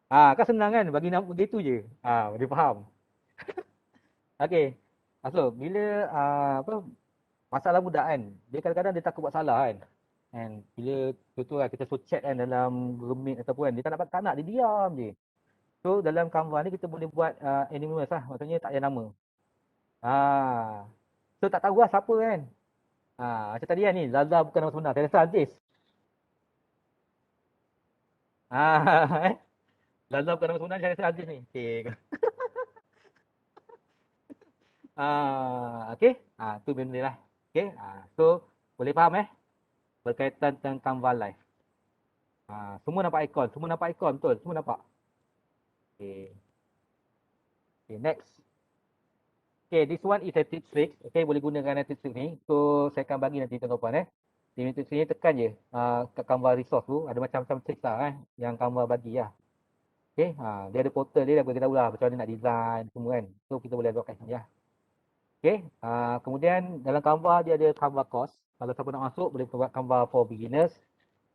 Kan senang kan bagi nama begitu je. Dia faham. Okey. So bila masalah budak kan, dia kadang-kadang dia takut buat salah kan. And bila contoh kita suruh chat kan dalam Google Meet ataupun kan, dia tak nak dia diam je. So dalam Canva ni kita boleh buat anonymous lah, maksudnya tak payah nama. So tak tahu lah siapa kan. Macam tadi kan ni, Zaza bukan nama sebenar, saya rasa Aziz. Zaza bukan nama sebenar, saya rasa Aziz ni. Okay. Okey. Tu benda lah. Okey. So boleh faham berkaitan tentang Canva Live. Semua nampak ikon, betul? Semua nampak. Okey. Okay, next. Okay, this one is a tip trick. Okay, boleh gunakan tip trick ni. So, saya akan bagi nanti tuan-tuan Di tip trick ni tekan je kat Canva resource tu. Ada macam-macam trick lah yang Canva bagi lah. Okay, dia ada portal dia bagi tahu lah macam mana nak design semua kan. So, kita boleh buat kat sini lah. Okay, kemudian dalam Canva dia ada Canva course. Kalau siapa nak masuk, boleh buat Canva for beginners.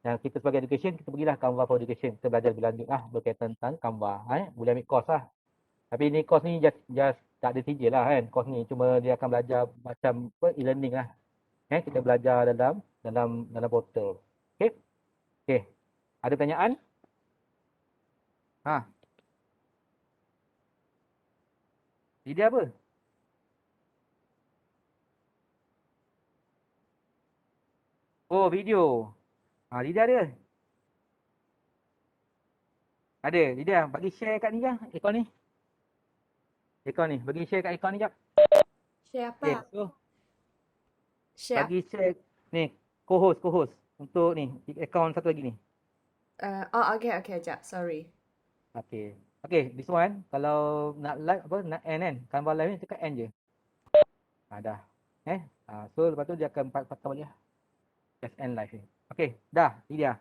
Dan kita sebagai education, kita pergilah Canva for education. Kita belajar lebih lanjut lah berkaitan tentang Canva. Boleh ambil course lah. Tapi ni course ni just tak ada tinggi lah kan. Course ni cuma dia akan belajar macam e-learning lah. Kita belajar dalam portal. Okey. Okey. Ada pertanyaan? Idea apa? Oh, video. Lidia ada? Ada. Lidia, bagi share kat ni je, ikon ni. Ikon ni, bagi share kat ikon ni jap. Share apa? Okay, so Share. bagi share ni, co-host untuk ni, akaun satu lagi ni. Okay, jap. Sorry. Okay, this one kalau nak live nak end kan, Canva live ni tekan end je. Dah. So lepas tu dia akan patah balik lah. Just end live ni. Okay, dah, ini dia.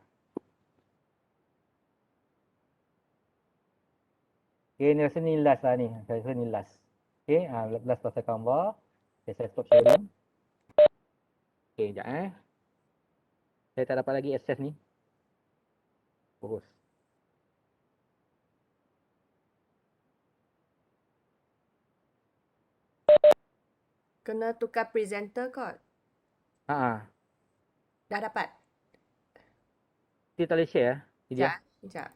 Okay, ni rasa ni last lah ni. Saya rasa ni last. Okay, last pasal Canva. Okay, saya stop sharing. Okay, sekejap Saya tak dapat lagi access ni. Fokus. Kena tukar presenter kot. Dah dapat? Kita tak boleh share Sekejap.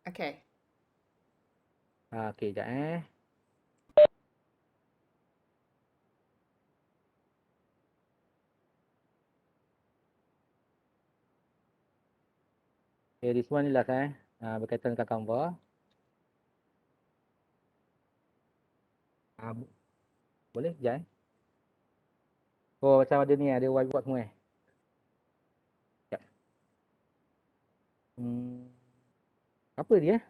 Okay. Okay, sekejap Okay, this one ni last berkaitan dengan Canva. Boleh? Sekejap Oh, macam ada ni, ada whiteboard semua Sekejap. Apa dia?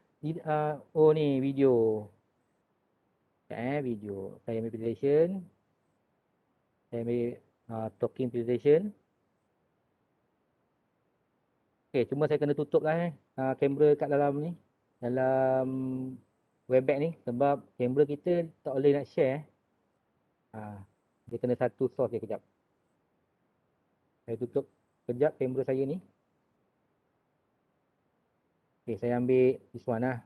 Oh ni, video. Sekejap video. Saya ambil presentation. Saya ambil talking presentation. Okay, cuma saya kena tutup lah kamera kat dalam ni. Dalam Webex ni. Sebab kamera kita tak boleh nak share. Dia kena satu source je kejap. Saya tutup kejap kamera saya ni. Okay, saya ambil this one lah.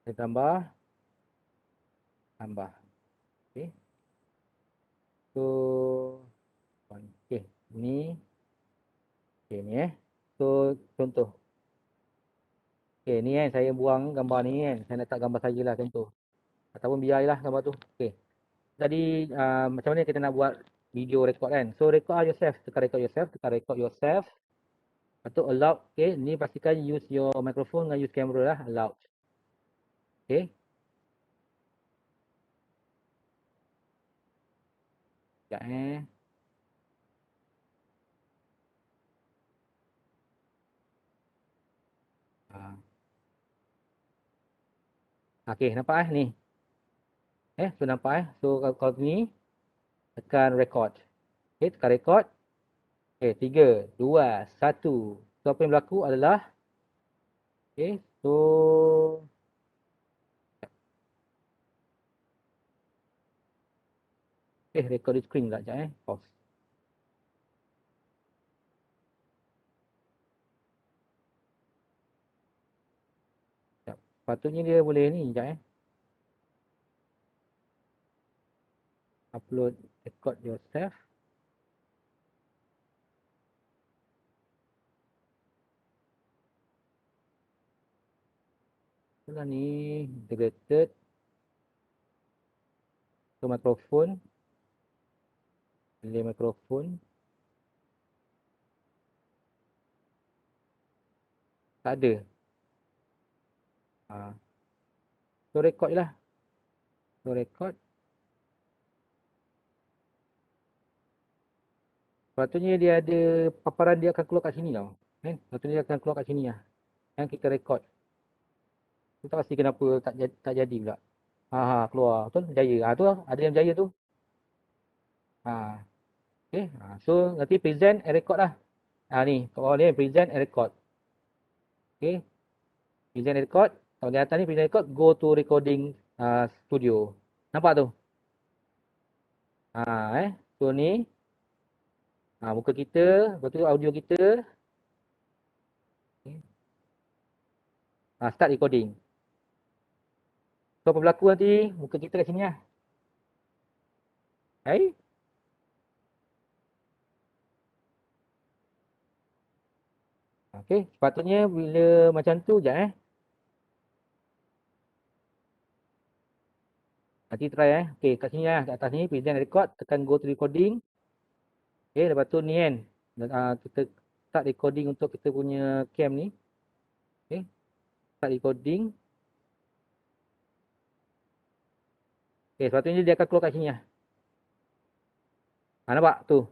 Saya tambah. Okay. So, okay. Ni. Okay, ni So, contoh. Okay, ni saya buang gambar ni Saya nak letak gambar saya lah contoh. Ataupun biarlah gambar tu. Okay. Jadi, macam mana kita nak buat video record kan? So, record yourself. Tekan record yourself. Lepas tu allow. Okay, ni pastikan use your microphone dengan use camera lah. Allow. Okay. Sekejap Okay, nampak ni. So nampak So kalau ni tekan record. Okay, tekan record. Okay, 3, 2, 1. So apa yang berlaku adalah okay, so record di screen pula sekejap Pause. Patutnya dia boleh ni sekejap Upload record yourself. Itulah ni integrated. So mikrofon. Pilih mikrofon. Tak ada. So record je lah. So record. Sepatutnya dia ada paparan dia akan keluar kat sini tau. Kan? Sepatutnya dia akan keluar kat sini lah. Kan kita record. Kita pasti kenapa tak jadi pula. Keluar. Betul? Berjaya. Tu lah. Ada yang berjaya tu. Okay. So nanti present and record lah. Ni. Kat bawah ni present and record. Okay. Present and record. Kalau di atas ni present and record. Go to recording studio. Nampak tu? So ni. Muka kita. Lepas tu audio kita. Okay. Start recording. So apa berlaku nanti? Muka kita kat sini lah. Okay. Okay, sepatutnya bila macam tu, sekejap nanti try Okay, kat sini lah, kat atas ni, present record, tekan go to recording. Okay, lepas tu ni kan, kita start recording untuk kita punya cam ni. Okay, start recording. Okay, sepatutnya dia akan keluar kat sini lah. Nampak tu?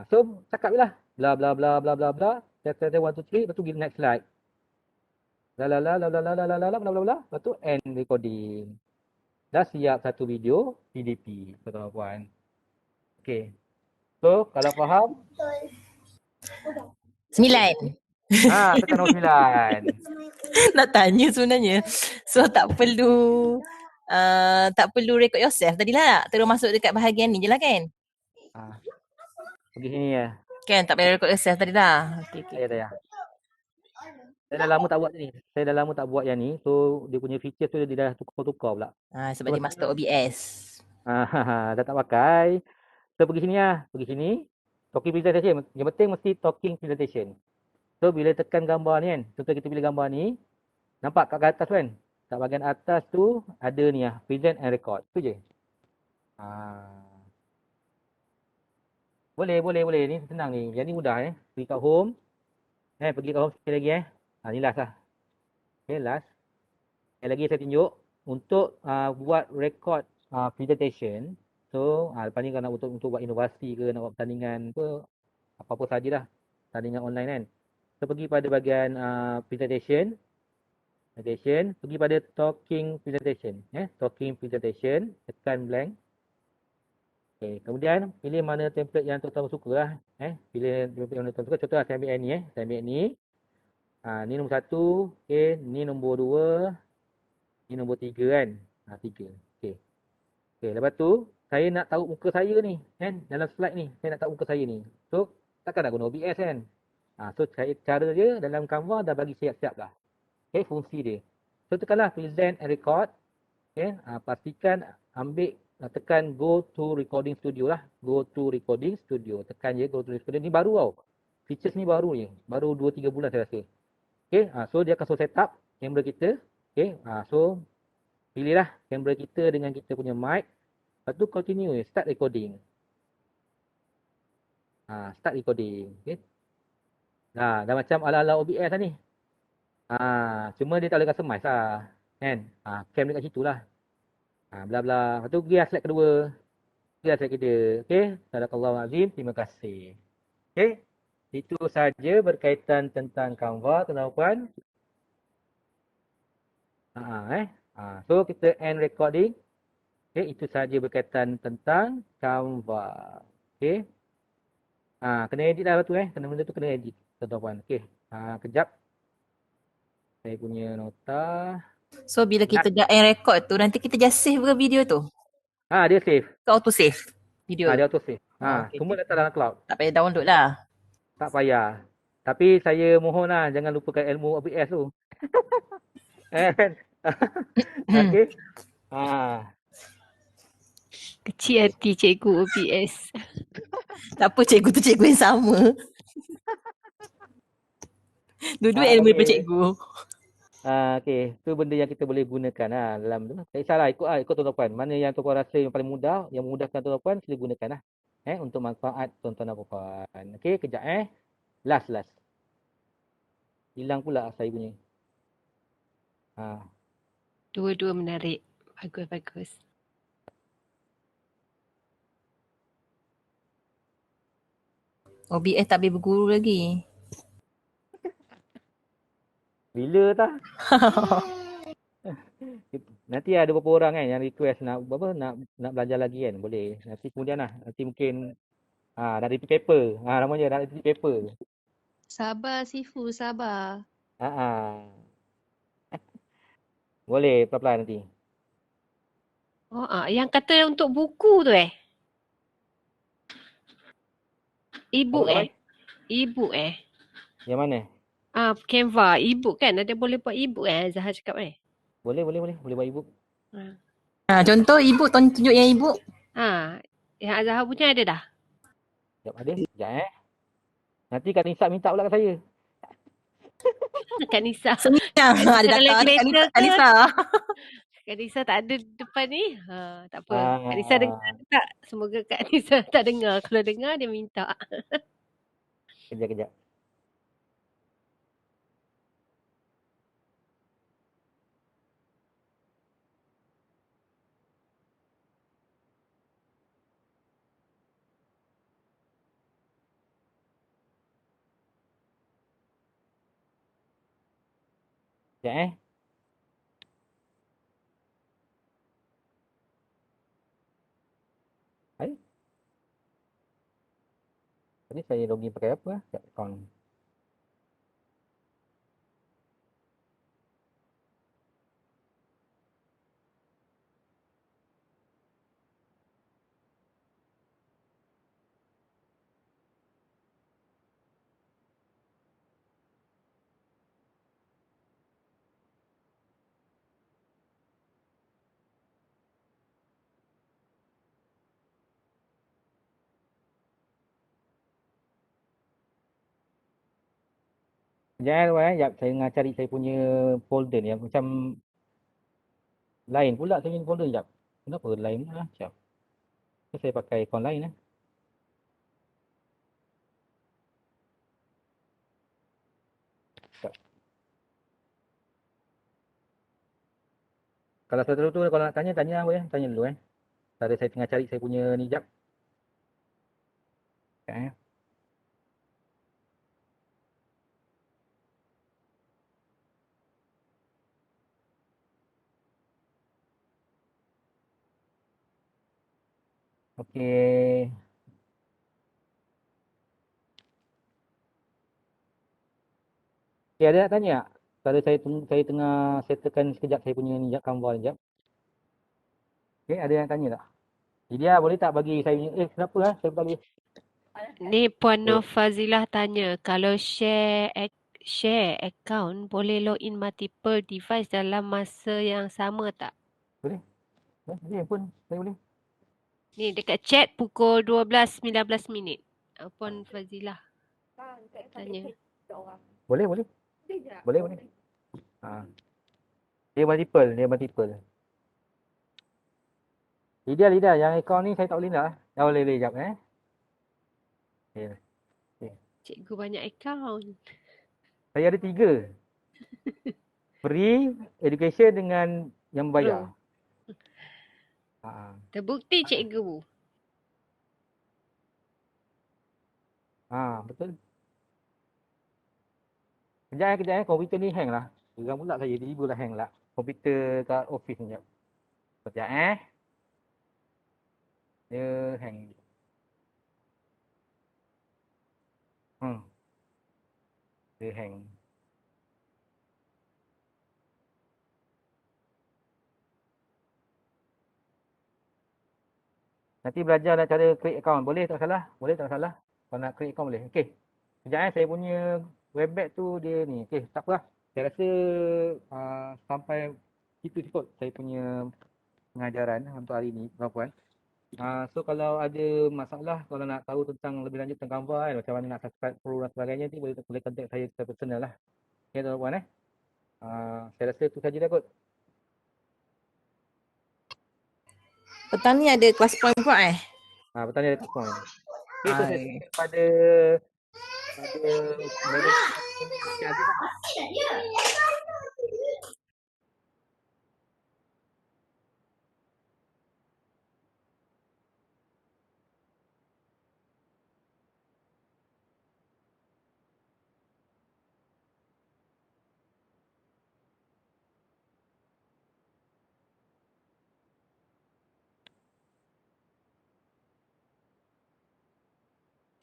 So, cakap je lah. Bla bla bla bla bla bla. Test 1, 2, 3. Lepas tu pergi next slide. La la la la la la la la la bla bla bla. Lepas tu end recording. Dah siap satu video PDP, tuan-tuan. Okay. So, kalau faham? 9. Tekan nombor 9. Nak tanya sebenarnya. So tak perlu record yourself tadilah. Terus masuk dekat bahagian ni je lah kan? Pergi sini ya. Kan tak payah record yourself tadilah. Okay. Ya. Saya dah lama tak buat ni. Saya dah lama tak buat yang ni. So dia punya feature tu dia dah tukar-tukar pula. Sebab dia master OBS. Dah tak pakai. So pergi sini lah. Pergi sini. Talking presentation. Yang penting mesti talking presentation. So bila tekan gambar ni kan. Contoh kita pilih gambar ni. Nampak kat atas kan? Kat bahagian atas tu ada ni lah. Present and record. Tu je. Boleh. Ni senang ni. Yang ni mudah Pergi kat home. Pergi kat home sekali lagi ni last lah. Okay, last. Sekali lagi saya tunjuk. Untuk buat record presentation. So, lepas ni kalau nak untuk buat inovasi ke, nak buat pertandingan ke, apa-apa sajalah. Pertandingan online kan. So, pergi pada bahagian presentation. Pergi pada talking presentation. Talking presentation. Tekan blank. Okay. Kemudian, pilih mana template yang tuan-tuan suka lah. Pilih template yang tuan-tuan suka. Contoh saya ambil ni. Saya ambil ni. Ni nombor 1. Okay. Ni nombor 2. Ni nombor 3 kan. 3. Okay. Lepas tu, saya nak tahu muka saya ni. Kan? Dalam slide ni. Saya nak tahu muka saya ni. So, takkan nak guna OBS kan. So, cara dia dalam Canva dah bagi siap-siap dah. Okay. Fungsi dia. So, tekanlah present and record. Okay. Pastikan tekan go to recording studio lah. Go to recording studio. Tekan je go to recording studio. Ni baru tau. Features ni baru je. Baru 2-3 bulan saya rasa. Okay. So, dia akan set up kamera kita. Okay. So, pilihlah kamera kita dengan kita punya mic. Lepas tu continue. Start recording. Start recording. Okay. Dah macam ala-ala OBS lah ni. Cuma dia tak boleh customize lah. Kan. Cam dekat situ lah. Bla-bla. Lepas tu pergi slide kedua. Pergi slide kedua. Okay. Sadaqallahu azim. Terima kasih. Okay. Itu saja berkaitan tentang Canva, tuan-tuan. So, kita end recording. Okay. Itu saja berkaitan tentang Canva. Okay. Kena edit lah tu Kena benda tu kena edit, tuan-tuan. Okay. Kejap. Saya punya nota. So bila kita dah end record tu, nanti kita just save ke video tu? Dia save. Kau auto save video? Dia auto save. Okay, semua letak dalam cloud. Tak payah download lah. Tak payah. Tapi saya mohon lah, jangan lupakan ilmu OBS tu. Okay. Kecil hati cikgu OBS. Tak apa, cikgu tu cikgu yang sama. Dua-dua ilmu daripada cikgu. Okay. Tu benda yang kita boleh gunakan dalam tu. Tak kisahlah, ikut tuan-tuan. Mana yang tuan-tuan rasa yang paling mudah, yang memudahkan tuan-tuan, sila gunakan lah. Untuk manfaat tuan-tuan dan puan. Okay, kejap Last. Hilang pula saya punya. Dua-dua menarik. Bagus. OBS tak boleh berguru lagi. Bila tah? Nanti ada beberapa orang kan yang request nak belajar lagi kan, boleh. Nanti kemudian lah, nanti mungkin nak repeat paper. Namanya nak repeat paper. Sabar Sifu, sabar. Boleh pelan-pelan nanti. Yang kata untuk buku tu E-book E-book Yang mana? Canva, e-book kan? Ada boleh buat e-book Zahar cakap Boleh buat e-book. Contoh e-book, tunjuk yang e-book. Yang Zahar punya ada dah? Sekejap Nanti Kak Nisa minta pula kat saya. Kak Nisa. Senyap. Ada data ada Kak Nisa. Kak Nisa tak ada depan ni. Tak apa. Kak Nisa dengar tak? Semoga Kak Nisa tak dengar. Kalau dengar dia minta. Kejap. Sekejap Tadi saya login pakai apa? Account. Sekejap saya tengah cari saya punya folder ni. Macam lain pula saya punya folder. Sekejap. Kenapa lain pula? Sekejap. Saya pakai account lain Kalau seterusnya tu kalau nak tanya tanya dulu Tadi saya tengah cari saya punya ni jap. Okey. Ada nak tanya tak? Tadi saya tengah settlekan sekejap saya punya ni jap, Canva ni jap. Okey, ada yang tanya tak? Dia boleh tak bagi saya punya kenapa saya tak boleh? Ni Puan Nur Fazilah tanya, kalau share account boleh login multiple device dalam masa yang sama tak? Boleh. Boleh pun, saya boleh. Ni dekat chat pukul 12.19 minit. Puan Fazilah tanya. Boleh. Boleh. Dia multiple. Lidah, yang account ni saya tak boleh nak. Dah boleh jap Cikgu banyak account. Saya ada 3. Free, education dengan yang bayar. Terbukti cikgu. Betul. Kejap komputer ni hang lah. Geram pula saya, tiba-tiba lah hang lah. Komputer kat office ni jap. Kejap Dia hang. Dia hang. Nanti belajar nak cara create account. Boleh tak salah? Kalau nak create account boleh. Okey. Kejap saya punya webex tu dia ni. Okey, tak apa lah. Saya rasa sampai itu cukup saya punya pengajaran untuk hari ni, tuan-puan. So kalau ada masalah, kalau nak tahu tentang lebih lanjut tentang Canva macam mana nak subscribe pro dan sebagainya ni, boleh contact saya secara personal lah. Okey tuan-puan saya rasa tu saja dah kot. Petang ni ada kelas point pula Petang ni ada kelas point. Okey, so saya pada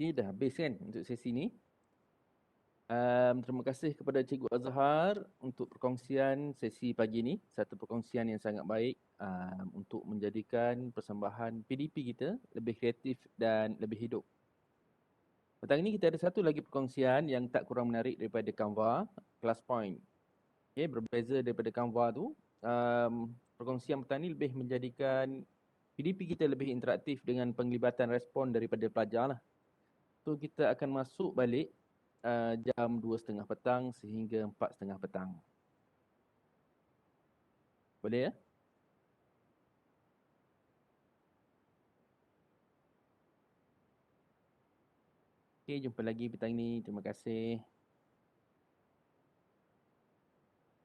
Okay, dah habis kan untuk sesi ni. Terima kasih kepada Cikgu Azhar untuk perkongsian sesi pagi ni. Satu perkongsian yang sangat baik untuk menjadikan persembahan PDP kita lebih kreatif dan lebih hidup. Petang ini kita ada satu lagi perkongsian yang tak kurang menarik daripada Canva, Class Point. Okay, berbeza daripada Canva tu, perkongsian petang ini lebih menjadikan PDP kita lebih interaktif dengan penglibatan respon daripada pelajar lah. So kita akan masuk balik jam 2.30 petang sehingga 4.30 petang. Boleh ya? Okey, jumpa lagi petang ni. Terima kasih.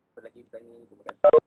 Jumpa lagi petang ni. Terima kasih.